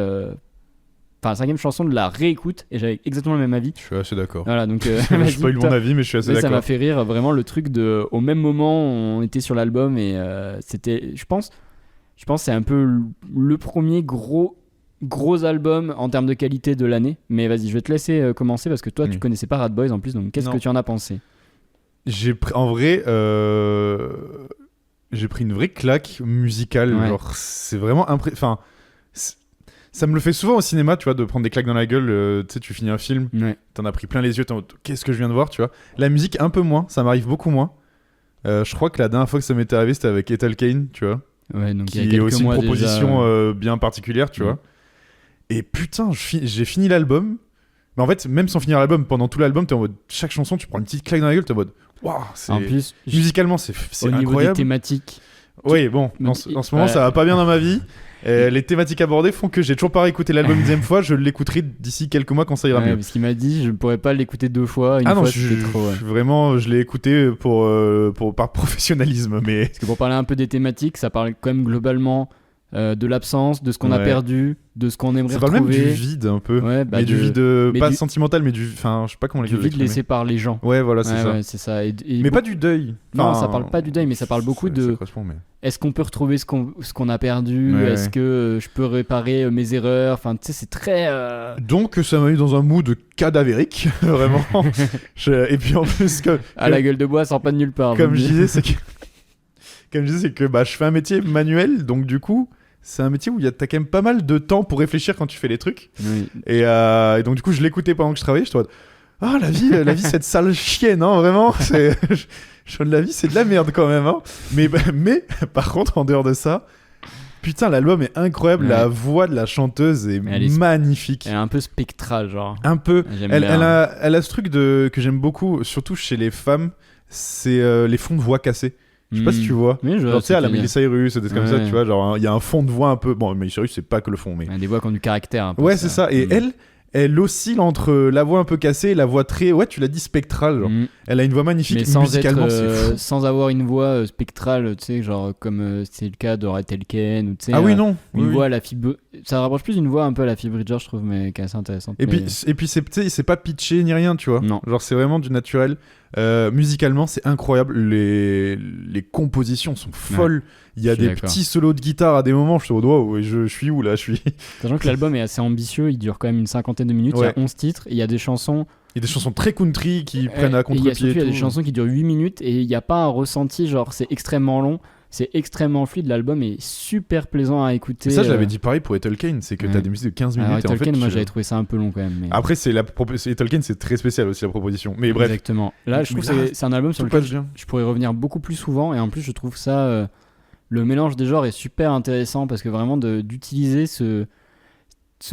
[SPEAKER 1] Enfin, la 5e chanson de la réécoute et j'avais exactement le même avis.
[SPEAKER 2] Je suis assez d'accord.
[SPEAKER 1] Voilà, donc
[SPEAKER 2] Je spoil mon avis, mais je suis assez d'accord.
[SPEAKER 1] Ça m'a fait rire vraiment le truc de. Au même moment, on était sur l'album et c'était. Je pense que c'est un peu le premier gros album en termes de qualité de l'année. Mais vas-y, je vais te laisser commencer parce que toi, tu connaissais pas Rat Boys en plus, donc qu'est-ce que tu en as pensé?
[SPEAKER 2] En vrai, j'ai pris une vraie claque musicale.
[SPEAKER 1] Ouais.
[SPEAKER 2] Genre, c'est vraiment enfin. Ça me le fait souvent au cinéma, tu vois, de prendre des claques dans la gueule. Tu sais, tu finis un film, t'en as pris plein les yeux, t'es en mode, qu'est-ce que je viens de voir, tu vois. La musique, un peu moins, ça m'arrive beaucoup moins. Je crois que la dernière fois que ça m'était arrivé, c'était avec Ethel Cain, tu vois.
[SPEAKER 1] Ouais, donc
[SPEAKER 2] qui est aussi une proposition bien particulière, tu vois. Et putain, j'ai fini l'album. Mais en fait, même sans finir l'album, pendant tout l'album, t'es en mode, chaque chanson, tu prends une petite claque dans la gueule, t'es en mode, waouh, c'est.
[SPEAKER 1] En plus,
[SPEAKER 2] musicalement, c'est
[SPEAKER 1] au niveau
[SPEAKER 2] incroyable.
[SPEAKER 1] des thématiques.
[SPEAKER 2] Oui, bon, en ce moment, ça va pas bien dans ma vie. Les thématiques abordées font que j'ai toujours pas réécouté l'album une deuxième fois. Je l'écouterai d'ici quelques mois quand ça ira mieux.
[SPEAKER 1] Parce qu'il m'a dit je ne pourrais pas l'écouter 2 fois. Une
[SPEAKER 2] non,
[SPEAKER 1] fois, c'était trop.
[SPEAKER 2] Vraiment, je l'ai écouté par professionnalisme. Mais...
[SPEAKER 1] Parce que pour parler un peu des thématiques, ça parle quand même globalement de l'absence, de ce qu'on a
[SPEAKER 2] Ouais.
[SPEAKER 1] perdu, de ce qu'on aimerait
[SPEAKER 2] Ça parle même
[SPEAKER 1] retrouver.
[SPEAKER 2] du vide un peu.
[SPEAKER 1] Ouais, bah
[SPEAKER 2] mais du vide,
[SPEAKER 1] mais
[SPEAKER 2] pas
[SPEAKER 1] du-
[SPEAKER 2] sentimental, mais du. Enfin, je sais pas comment
[SPEAKER 1] du vide
[SPEAKER 2] l'exprimer.
[SPEAKER 1] laissé par les gens.
[SPEAKER 2] Ouais, voilà, c'est
[SPEAKER 1] Ouais,
[SPEAKER 2] ça.
[SPEAKER 1] ouais, c'est ça.
[SPEAKER 2] Mais pas du deuil.
[SPEAKER 1] Non,
[SPEAKER 2] Enfin,
[SPEAKER 1] ça parle pas du deuil, mais ça parle beaucoup
[SPEAKER 2] ça
[SPEAKER 1] de
[SPEAKER 2] correspond, mais...
[SPEAKER 1] est-ce qu'on peut retrouver ce qu'on a perdu,
[SPEAKER 2] Ouais,
[SPEAKER 1] est-ce
[SPEAKER 2] ouais.
[SPEAKER 1] que je peux réparer mes erreurs, enfin tu sais c'est très
[SPEAKER 2] Donc, ça m'a mis dans un mood cadavérique, vraiment. Et puis en plus,
[SPEAKER 1] à la gueule de bois sort pas de nulle part.
[SPEAKER 2] comme je
[SPEAKER 1] donc.
[SPEAKER 2] disais, c'est que bah, je fais un métier manuel, donc du coup, c'est un métier où t'as quand même pas mal de temps pour réfléchir quand tu fais les trucs.
[SPEAKER 1] Oui.
[SPEAKER 2] Et donc, du coup, je l'écoutais pendant que je travaillais. Je te vois, ah, la vie, cette sale chienne, hein, vraiment. La vie, c'est de la merde quand même. Hein. Mais par contre, en dehors de ça, putain, l'album est incroyable.
[SPEAKER 1] Ouais.
[SPEAKER 2] La voix de la chanteuse est
[SPEAKER 1] Mais elle est
[SPEAKER 2] magnifique.
[SPEAKER 1] Elle est un peu spectrale genre.
[SPEAKER 2] Un peu.
[SPEAKER 1] J'aime
[SPEAKER 2] Elle,
[SPEAKER 1] bien.
[SPEAKER 2] elle a ce truc que j'aime beaucoup, surtout chez les femmes, c'est les fonds de voix cassés. Je sais pas si tu vois.
[SPEAKER 1] Oui, je vois
[SPEAKER 2] Genre,
[SPEAKER 1] ce
[SPEAKER 2] tu sais, à
[SPEAKER 1] que
[SPEAKER 2] la
[SPEAKER 1] tu veux
[SPEAKER 2] Miley Cyrus, et des comme ça,
[SPEAKER 1] Ouais.
[SPEAKER 2] tu vois. Genre, il y a un fond de voix un peu. Bon, Miley Cyrus, c'est pas que le fond, mais.
[SPEAKER 1] dire. Des voix qui ont du caractère un peu.
[SPEAKER 2] Ouais, c'est ça. Et
[SPEAKER 1] Mm.
[SPEAKER 2] elle oscille entre la voix un peu cassée et la voix très. Ouais, tu l'as dit spectrale. Genre.
[SPEAKER 1] Mm.
[SPEAKER 2] Elle a une voix magnifique.
[SPEAKER 1] Mais sans
[SPEAKER 2] Musicalement,
[SPEAKER 1] être,
[SPEAKER 2] c'est fou.
[SPEAKER 1] sans avoir une voix spectrale, tu sais, genre comme c'est le cas de Telken ou tu sais.
[SPEAKER 2] Ah oui, non.
[SPEAKER 1] Une
[SPEAKER 2] Oui,
[SPEAKER 1] voix
[SPEAKER 2] oui.
[SPEAKER 1] à la fibre. Ça rapproche plus d'une voix un peu à la Phoebe Bridgers, je trouve, mais qui est assez intéressante.
[SPEAKER 2] Et
[SPEAKER 1] mais-
[SPEAKER 2] puis c'est, tu sais, c'est pas pitché ni rien, tu vois.
[SPEAKER 1] Non.
[SPEAKER 2] Genre, c'est vraiment du naturel. Musicalement, c'est incroyable. Les compositions sont folles. Il y a
[SPEAKER 1] je suis
[SPEAKER 2] des
[SPEAKER 1] d'accord.
[SPEAKER 2] petits solos de guitare à des moments. Je te dis, wow, je suis où là? Je suis.
[SPEAKER 1] Sachant que l'album est assez ambitieux, il dure quand même une cinquantaine de minutes, il y
[SPEAKER 2] Ouais.
[SPEAKER 1] a 11 titres, et il y a des chansons.
[SPEAKER 2] Il y a des chansons très country qui prennent à
[SPEAKER 1] et il y a
[SPEAKER 2] contre-pied.
[SPEAKER 1] surtout il y a
[SPEAKER 2] et
[SPEAKER 1] des
[SPEAKER 2] tout.
[SPEAKER 1] chansons qui durent 8 minutes, et il n'y a pas un ressenti, genre c'est extrêmement long, c'est extrêmement fluide, l'album est super plaisant à écouter.
[SPEAKER 2] Et ça, je l'avais dit pareil pour Ethel Kane, c'est que
[SPEAKER 1] Ouais.
[SPEAKER 2] t'as des musiques de 15 minutes.
[SPEAKER 1] Alors,
[SPEAKER 2] et en fait,
[SPEAKER 1] Tolkien, moi
[SPEAKER 2] tu-
[SPEAKER 1] j'avais trouvé ça un peu long quand même. Mais...
[SPEAKER 2] Après, Ethel Kane, c'est très spécial aussi la proposition. Mais bref,
[SPEAKER 1] Exactement. Là, je trouve
[SPEAKER 2] Mais là,
[SPEAKER 1] que c'est un album sur
[SPEAKER 2] tout
[SPEAKER 1] lequel
[SPEAKER 2] passe bien.
[SPEAKER 1] je pourrais revenir beaucoup plus souvent, et en plus je trouve ça le mélange des genres est super intéressant parce que vraiment d'utiliser ce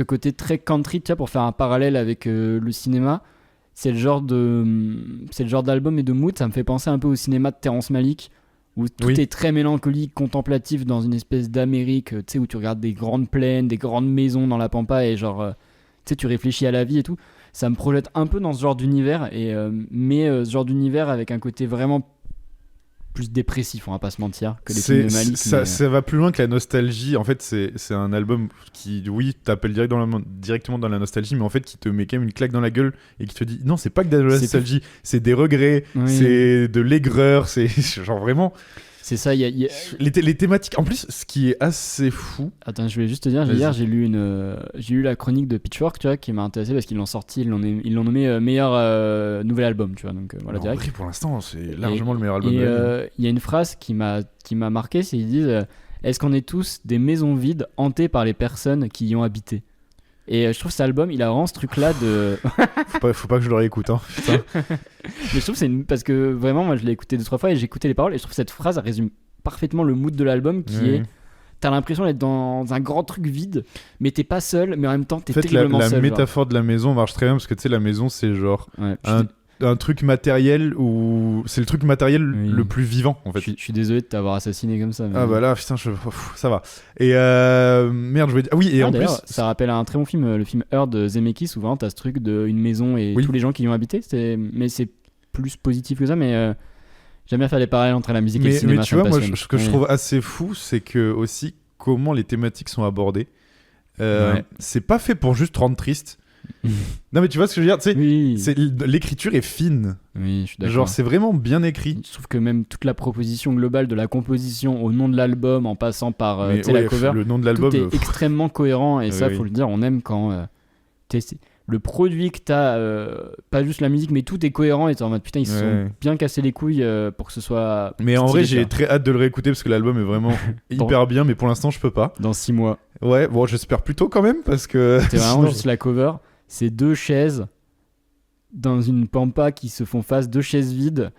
[SPEAKER 1] côté très country, tu vois, pour faire un parallèle avec le cinéma, c'est le genre d'album et de mood, ça me fait penser un peu au cinéma de Terrence Malick où tout
[SPEAKER 2] Oui.
[SPEAKER 1] est très mélancolique, contemplatif dans une espèce d'Amérique, tu sais, où tu regardes des grandes plaines, des grandes maisons dans la pampa et genre tu sais, tu réfléchis à la vie et tout. Ça me projette un peu dans ce genre d'univers mais ce genre d'univers avec un côté vraiment plus dépressif, on va pas se mentir, que les films de Malick.
[SPEAKER 2] Ça va plus loin que la nostalgie. En fait, c'est un album qui, oui, t'appelle directement dans la nostalgie, mais en fait, qui te met quand même une claque dans la gueule et qui te dit non, c'est pas que de la
[SPEAKER 1] C'est
[SPEAKER 2] nostalgie, c'est des regrets,
[SPEAKER 1] Oui.
[SPEAKER 2] c'est de l'aigreur, c'est genre vraiment.
[SPEAKER 1] C'est ça, il y a...
[SPEAKER 2] Les thématiques. En plus, ce qui est assez fou.
[SPEAKER 1] Attends, je voulais juste te dire,
[SPEAKER 2] Vas-y.
[SPEAKER 1] hier j'ai lu la chronique de Pitchfork, tu vois, qui m'a intéressé parce qu'ils l'ont sorti, ils l'ont nommé meilleur nouvel album, tu vois, donc voilà
[SPEAKER 2] En
[SPEAKER 1] direct.
[SPEAKER 2] vrai, pour l'instant, c'est largement le meilleur album
[SPEAKER 1] Et
[SPEAKER 2] de l'année.
[SPEAKER 1] il y a une phrase qui m'a marqué, c'est ils disent est-ce qu'on est tous des maisons vides hantées par les personnes qui y ont habité. Et je trouve cet album, il a vraiment ce truc-là de.
[SPEAKER 2] Faut pas que je le réécoute, hein. Putain.
[SPEAKER 1] Mais je trouve que parce que vraiment, moi je l'ai écouté 2-3 fois et j'ai écouté les paroles et je trouve que cette phrase elle résume parfaitement le mood de l'album qui
[SPEAKER 2] Ouais.
[SPEAKER 1] est. T'as l'impression d'être dans un grand truc vide, mais t'es pas seul, mais en même temps t'es
[SPEAKER 2] En fait,
[SPEAKER 1] terriblement
[SPEAKER 2] la
[SPEAKER 1] seul. genre.
[SPEAKER 2] métaphore de la maison marche très bien parce que tu sais, la maison, c'est genre
[SPEAKER 1] Ouais, je suis
[SPEAKER 2] un truc matériel où c'est le truc matériel
[SPEAKER 1] Oui.
[SPEAKER 2] le plus vivant en fait.
[SPEAKER 1] Je suis désolé de t'avoir assassiné comme ça. Mais...
[SPEAKER 2] Ah bah là, putain, ça va. Et merde, je voulais dire. Ah oui, et en plus.
[SPEAKER 1] d'ailleurs, ça rappelle un très bon film, le film Heure de Zemeckis, où vraiment t'as ce truc d'une maison et
[SPEAKER 2] Oui.
[SPEAKER 1] tous les gens qui y ont habité. Mais c'est plus positif que ça, mais j'aime bien faire des parallèles entre la musique et le cinéma.
[SPEAKER 2] Mais tu
[SPEAKER 1] ça me
[SPEAKER 2] vois, moi,
[SPEAKER 1] passionne.
[SPEAKER 2] ce que je
[SPEAKER 1] Ouais.
[SPEAKER 2] trouve assez fou, c'est que aussi comment les thématiques sont abordées.
[SPEAKER 1] Ouais.
[SPEAKER 2] C'est pas fait pour juste rendre triste. Non, mais tu vois ce que je veux dire, tu sais.
[SPEAKER 1] Oui.
[SPEAKER 2] L'écriture est fine.
[SPEAKER 1] Oui, je suis d'accord.
[SPEAKER 2] Genre, c'est vraiment bien écrit.
[SPEAKER 1] Je trouve que même toute la proposition globale de la composition au nom de l'album, en passant par
[SPEAKER 2] Mais
[SPEAKER 1] tu sais, la
[SPEAKER 2] ouais,
[SPEAKER 1] cover,
[SPEAKER 2] le nom de l'album.
[SPEAKER 1] tout est extrêmement cohérent et
[SPEAKER 2] Oui,
[SPEAKER 1] ça,
[SPEAKER 2] oui.
[SPEAKER 1] faut le dire, on aime quand le produit que t'as, pas juste la musique, mais tout est cohérent et t'es en mode putain, ils se
[SPEAKER 2] Ouais.
[SPEAKER 1] sont bien cassés les couilles pour que ce soit.
[SPEAKER 2] Mais en
[SPEAKER 1] stylé,
[SPEAKER 2] vrai,
[SPEAKER 1] tu
[SPEAKER 2] j'ai
[SPEAKER 1] vois.
[SPEAKER 2] très hâte de le réécouter parce que l'album est vraiment hyper bien, mais pour l'instant, je peux pas.
[SPEAKER 1] Dans 6 mois.
[SPEAKER 2] Ouais, bon, j'espère plutôt quand même parce que.
[SPEAKER 1] C'est vraiment
[SPEAKER 2] sinon-
[SPEAKER 1] juste la cover. C'est 2 chaises dans une pampa qui se font face, 2 chaises vides.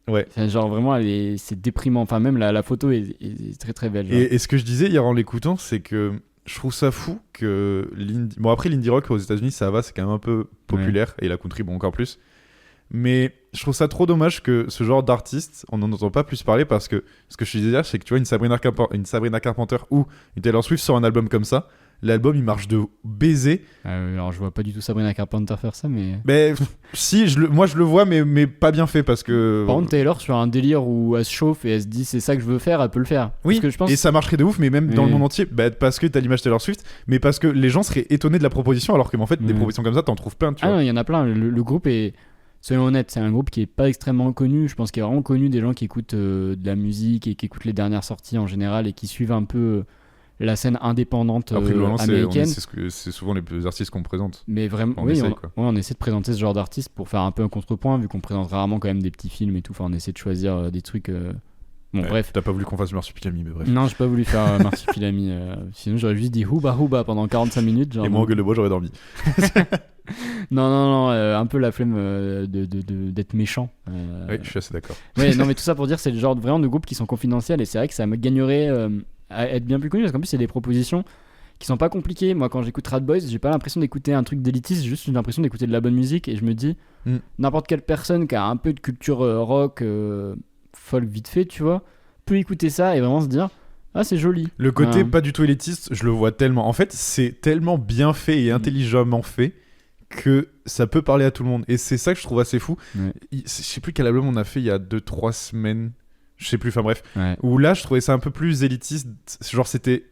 [SPEAKER 2] Ouais.
[SPEAKER 1] Enfin, genre vraiment, c'est déprimant. Enfin, même la photo est très très belle. genre.
[SPEAKER 2] Et ce que je disais hier en l'écoutant, c'est que je trouve ça fou que bon, après l'indie rock aux États-Unis, ça va, c'est quand même un peu populaire et la country, bon, encore plus. Mais je trouve ça trop dommage que ce genre d'artiste, on n'en entend pas plus parler parce que ce que je disais hier, c'est que tu vois, une Sabrina Carpenter ou une Taylor Swift sort un album comme ça. l'album il marche de baiser.
[SPEAKER 1] Alors je vois pas du tout Sabrina Carpenter faire ça, mais.
[SPEAKER 2] Mais si, moi je le vois, mais pas bien fait parce que.
[SPEAKER 1] Par contre, Taylor, sur un délire où elle se chauffe et elle se dit c'est ça que je veux faire, elle peut le faire.
[SPEAKER 2] Oui,
[SPEAKER 1] parce que je pense...
[SPEAKER 2] et ça marcherait de ouf, mais même dans le monde entier, parce que t'as l'image Taylor Swift, mais parce que les gens seraient étonnés de la proposition, alors qu'en fait, des propositions comme ça, t'en trouves plein, tu vois.
[SPEAKER 1] Non, il y en a plein. Le groupe est, soyons honnêtes, c'est un groupe qui est pas extrêmement connu. Je pense qu'il est vraiment connu des gens qui écoutent de la musique et qui écoutent les dernières sorties en général et qui suivent un peu la scène indépendante
[SPEAKER 2] Après, globalement,
[SPEAKER 1] américaine.
[SPEAKER 2] c'est souvent les artistes qu'on présente.
[SPEAKER 1] Mais vraiment, on essaie de présenter ce genre d'artiste pour faire un peu un contrepoint, vu qu'on présente rarement quand même des petits films et tout. Enfin, on essaie de choisir des trucs. Bon, bref.
[SPEAKER 2] T'as pas voulu qu'on fasse Marsupilami, mais bref.
[SPEAKER 1] Non, j'ai pas voulu faire Marsupilami. Sinon, j'aurais juste dit Houba Houba pendant 45 minutes. Genre,
[SPEAKER 2] et moi, en gueule de bois, j'aurais dormi.
[SPEAKER 1] non, un peu la flemme d'être méchant.
[SPEAKER 2] Oui, je suis assez d'accord.
[SPEAKER 1] Ouais, non, mais tout ça pour dire, c'est le genre vraiment de groupes qui sont confidentiels et c'est vrai que ça me gagnerait à être bien plus connu parce qu'en plus, c'est des propositions qui sont pas compliquées. Moi, quand j'écoute Rad Boys, j'ai pas l'impression d'écouter un truc d'élitiste, j'ai juste l'impression d'écouter de la bonne musique et je me dis, n'importe quelle personne qui a un peu de culture rock, folk vite fait, tu vois, peut écouter ça et vraiment se dire. Ah, c'est joli.
[SPEAKER 2] Le côté pas du tout élitiste, je le vois tellement. En fait, c'est tellement bien fait et intelligemment fait que ça peut parler à tout le monde. Et c'est ça que je trouve assez fou. Ouais. Je sais plus quel album on a fait il y a 2-3 semaines. Je sais plus, enfin bref.
[SPEAKER 1] Ouais.
[SPEAKER 2] Où là, je trouvais ça un peu plus élitiste. Genre, c'était.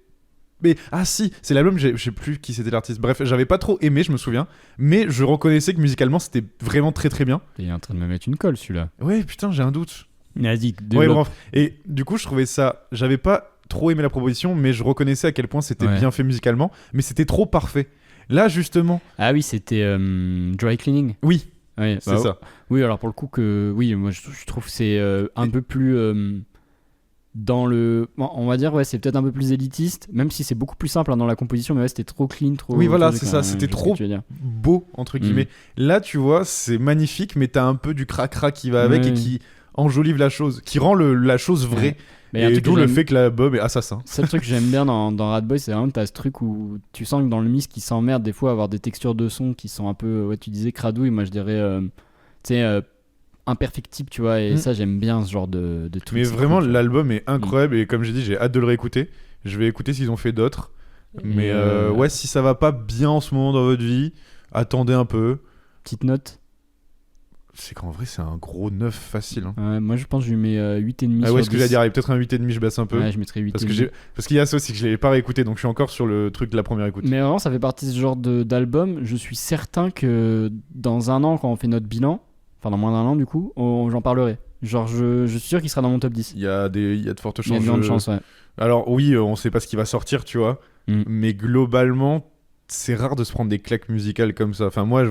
[SPEAKER 2] Mais si, c'est l'album, je sais plus qui c'était l'artiste. Bref, j'avais pas trop aimé, je me souviens. Mais je reconnaissais que musicalement, c'était vraiment très très bien.
[SPEAKER 1] Il est en train de me mettre une colle celui-là.
[SPEAKER 2] Ouais, putain, j'ai un doute.
[SPEAKER 1] Vas-y,
[SPEAKER 2] ouais, bref. Et du coup, je trouvais ça. J'avais pas trop aimé la proposition, mais je reconnaissais à quel point c'était bien fait musicalement. Mais c'était trop parfait. Là, justement.
[SPEAKER 1] Ah oui, c'était Dry Cleaning.
[SPEAKER 2] Oui,
[SPEAKER 1] ouais,
[SPEAKER 2] c'est ça.
[SPEAKER 1] Oui, alors pour le coup, oui, moi je trouve que c'est un peu plus. Dans le. On va dire, ouais, c'est peut-être un peu plus élitiste, même si c'est beaucoup plus simple dans la composition, mais ouais, c'était trop clean, trop.
[SPEAKER 2] Oui, voilà, c'est ça, c'était trop beau, entre guillemets. Là, tu vois, c'est magnifique, mais t'as un peu du cracra qui va avec et qui enjolive la chose, qui rend la chose vraie. Ouais. Et d'où le fait que l'album est assassin.
[SPEAKER 1] C'est le truc que j'aime bien dans Rad Boy, c'est vraiment que t'as ce truc où tu sens que dans le mix qui s'emmerde des fois à avoir des textures de son qui sont un peu, ouais, tu disais cradouille, moi je dirais, tu sais, imperfectible, tu vois, et ça j'aime bien ce genre de truc.
[SPEAKER 2] Mais vraiment, l'album est incroyable et comme j'ai dit, j'ai hâte de le réécouter. Je vais écouter s'ils ont fait d'autres. Mais ouais, si ça va pas bien en ce moment dans votre vie, attendez un peu.
[SPEAKER 1] Petite note.
[SPEAKER 2] C'est qu'en vrai, c'est un gros 9 facile. Hein.
[SPEAKER 1] Ouais, moi, je pense que je lui mets 8,5
[SPEAKER 2] sur 10. Ce que j'allais dire, il y a peut-être un 8,5, je baisse un peu.
[SPEAKER 1] Ouais, je mettrais 8,5.
[SPEAKER 2] Parce qu'il y a ça aussi que je l'avais pas réécouté, donc je suis encore sur le truc de la première écoute.
[SPEAKER 1] Mais vraiment, ça fait partie de ce genre d'album. Je suis certain que dans un an, quand on fait notre bilan, enfin dans moins d'un an du coup, j'en parlerai. Genre, je suis sûr qu'il sera dans mon top 10.
[SPEAKER 2] Il y a de fortes chances.
[SPEAKER 1] Il y a de grandes chances, ouais.
[SPEAKER 2] Alors oui, on sait pas ce qui va sortir, tu vois. Mais globalement, c'est rare de se prendre des claques musicales comme ça. Enfin, moi, je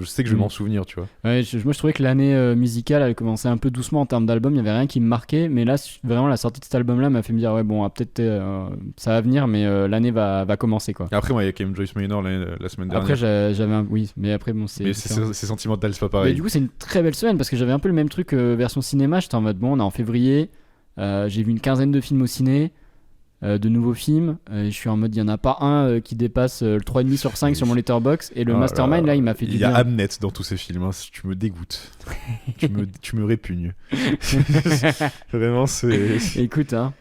[SPEAKER 2] sais que je vais m'en souvenir, tu vois. Ouais,
[SPEAKER 1] moi, je trouvais que l'année musicale, elle commençait un peu doucement en termes d'album. Il n'y avait rien qui me marquait. Mais là, vraiment, la sortie de cet album-là m'a fait me dire, ouais, bon, peut-être ça va venir, mais l'année va commencer, quoi.
[SPEAKER 2] Et après, moi, il y a quand même Joyce Manor la semaine dernière.
[SPEAKER 1] Après, j'avais un... Oui, mais après, bon, c'est...
[SPEAKER 2] Mais c'est sentimental, c'est pas pareil.
[SPEAKER 1] Mais du coup, c'est une très belle semaine parce que j'avais un peu le même truc version cinéma. J'étais en mode, bon, on est en février. J'ai vu une quinzaine de films au ciné. De nouveaux films, je suis en mode il y en a pas un qui dépasse le 3,5 sur 5 sur mon Letterboxd et le Mastermind là il m'a fait du bien.
[SPEAKER 2] Il y a Hamnet dans tous ces films, hein. Tu me dégoûtes. tu me répugnes. Vraiment c'est.
[SPEAKER 1] Écoute hein.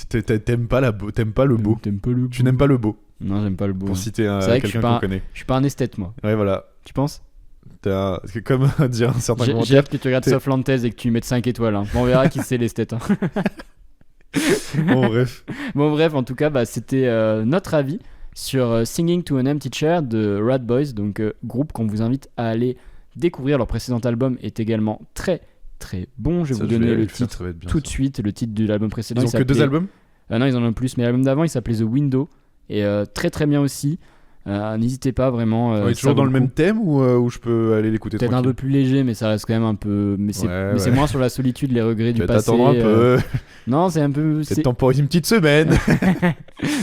[SPEAKER 2] T'aimes pas le beau. Tu n'aimes pas le beau.
[SPEAKER 1] Non, j'aime pas le beau.
[SPEAKER 2] Pour citer quelqu'un qu'on connaît.
[SPEAKER 1] Je suis pas un esthète moi.
[SPEAKER 2] Ouais voilà.
[SPEAKER 1] Tu penses?
[SPEAKER 2] C'est comme dire un certain commentaire.
[SPEAKER 1] J'ai hâte que tu regardes Softlands et que tu y mettes 5 étoiles. Hein. Bon, on verra qui c'est l'esthète. Hein. Bon bref, en tout cas c'était notre avis sur Singing to an Empty Chair de Rad Boys, donc groupe qu'on vous invite à aller découvrir. Leur précédent album est également très très bon. Je vais vous donner le titre tout de suite, le titre de l'album précédent.
[SPEAKER 2] Ils ont que 2 albums?
[SPEAKER 1] Non, ils en ont plus, mais l'album d'avant il s'appelait The Window et très très bien aussi. N'hésitez pas vraiment.
[SPEAKER 2] Toujours dans le même thème ou je peux aller l'écouter
[SPEAKER 1] peut-être
[SPEAKER 2] tranquille.
[SPEAKER 1] Un peu plus léger, mais ça reste quand même un peu. Mais c'est moins sur la solitude, les regrets du passé.
[SPEAKER 2] T'attendre un peu.
[SPEAKER 1] Non, c'est un peu.
[SPEAKER 2] C'est temporiser une petite semaine.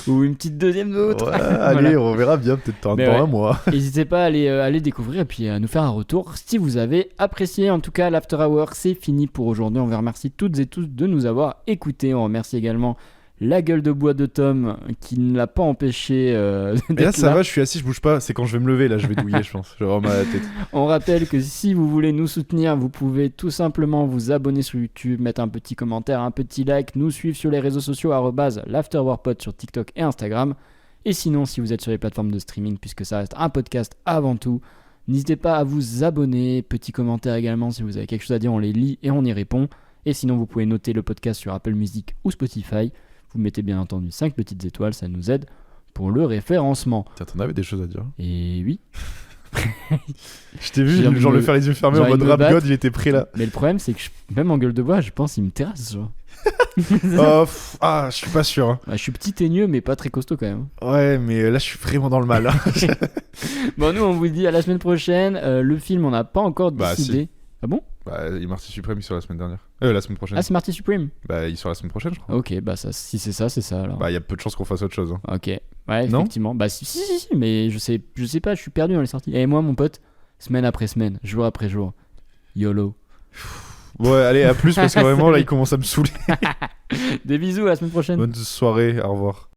[SPEAKER 1] Ou une petite deuxième d'autre.
[SPEAKER 2] Ouais, allez, on verra bien, peut-être dans un mois.
[SPEAKER 1] N'hésitez pas à aller découvrir et puis à nous faire un retour si vous avez apprécié. En tout cas, l'After Hour, c'est fini pour aujourd'hui. On vous remercie toutes et tous de nous avoir écoutés. On remercie également la gueule de bois de Tom qui ne l'a pas empêché d'être
[SPEAKER 2] là. Ça va, je suis assis, je bouge pas. C'est quand je vais me lever, là, je vais douiller, je pense. Je vais avoir mal à la tête.
[SPEAKER 1] On rappelle que si vous voulez nous soutenir, vous pouvez tout simplement vous abonner sur YouTube, mettre un petit commentaire, un petit like, nous suivre sur les réseaux sociaux @l'afterworpod sur TikTok et Instagram. Et sinon, si vous êtes sur les plateformes de streaming, puisque ça reste un podcast avant tout, n'hésitez pas à vous abonner. Petit commentaire également, si vous avez quelque chose à dire, on les lit et on y répond. Et sinon, vous pouvez noter le podcast sur Apple Music ou Spotify. Vous mettez bien entendu 5 petites étoiles, ça nous aide pour le référencement.
[SPEAKER 2] Tiens, t'en avais des choses à dire.
[SPEAKER 1] Et oui.
[SPEAKER 2] Je t'ai vu, genre le faire les yeux fermés en mode rap god, il était prêt là.
[SPEAKER 1] Mais le problème, c'est que même en gueule de bois, je pense qu'il me terrasse, genre.
[SPEAKER 2] Je suis pas sûr. Hein.
[SPEAKER 1] Bah, je suis petit teigneux, mais pas très costaud quand même.
[SPEAKER 2] Ouais, mais là, je suis vraiment dans le mal. Hein.
[SPEAKER 1] Bon, nous, on vous dit à la semaine prochaine. Le film, on n'a pas encore décidé.
[SPEAKER 2] Si.
[SPEAKER 1] Ah bon?
[SPEAKER 2] Bah, Marty Supreme, il sort la semaine dernière. La semaine prochaine.
[SPEAKER 1] Ah, c'est Marty Supreme?
[SPEAKER 2] Bah, il sort la semaine prochaine, je crois.
[SPEAKER 1] Ok, bah, ça, si c'est ça, c'est ça alors.
[SPEAKER 2] Bah, il y a peu de chances qu'on fasse autre chose. Hein.
[SPEAKER 1] Ok, ouais,
[SPEAKER 2] Non
[SPEAKER 1] effectivement. Bah, si, mais je sais pas, je suis perdu dans les sorties. Et moi, mon pote, semaine après semaine, jour après jour. YOLO.
[SPEAKER 2] Ouais, allez, à plus, parce que vraiment, là, il commence à me saouler.
[SPEAKER 1] Des bisous, à la semaine prochaine.
[SPEAKER 2] Bonne soirée, au revoir.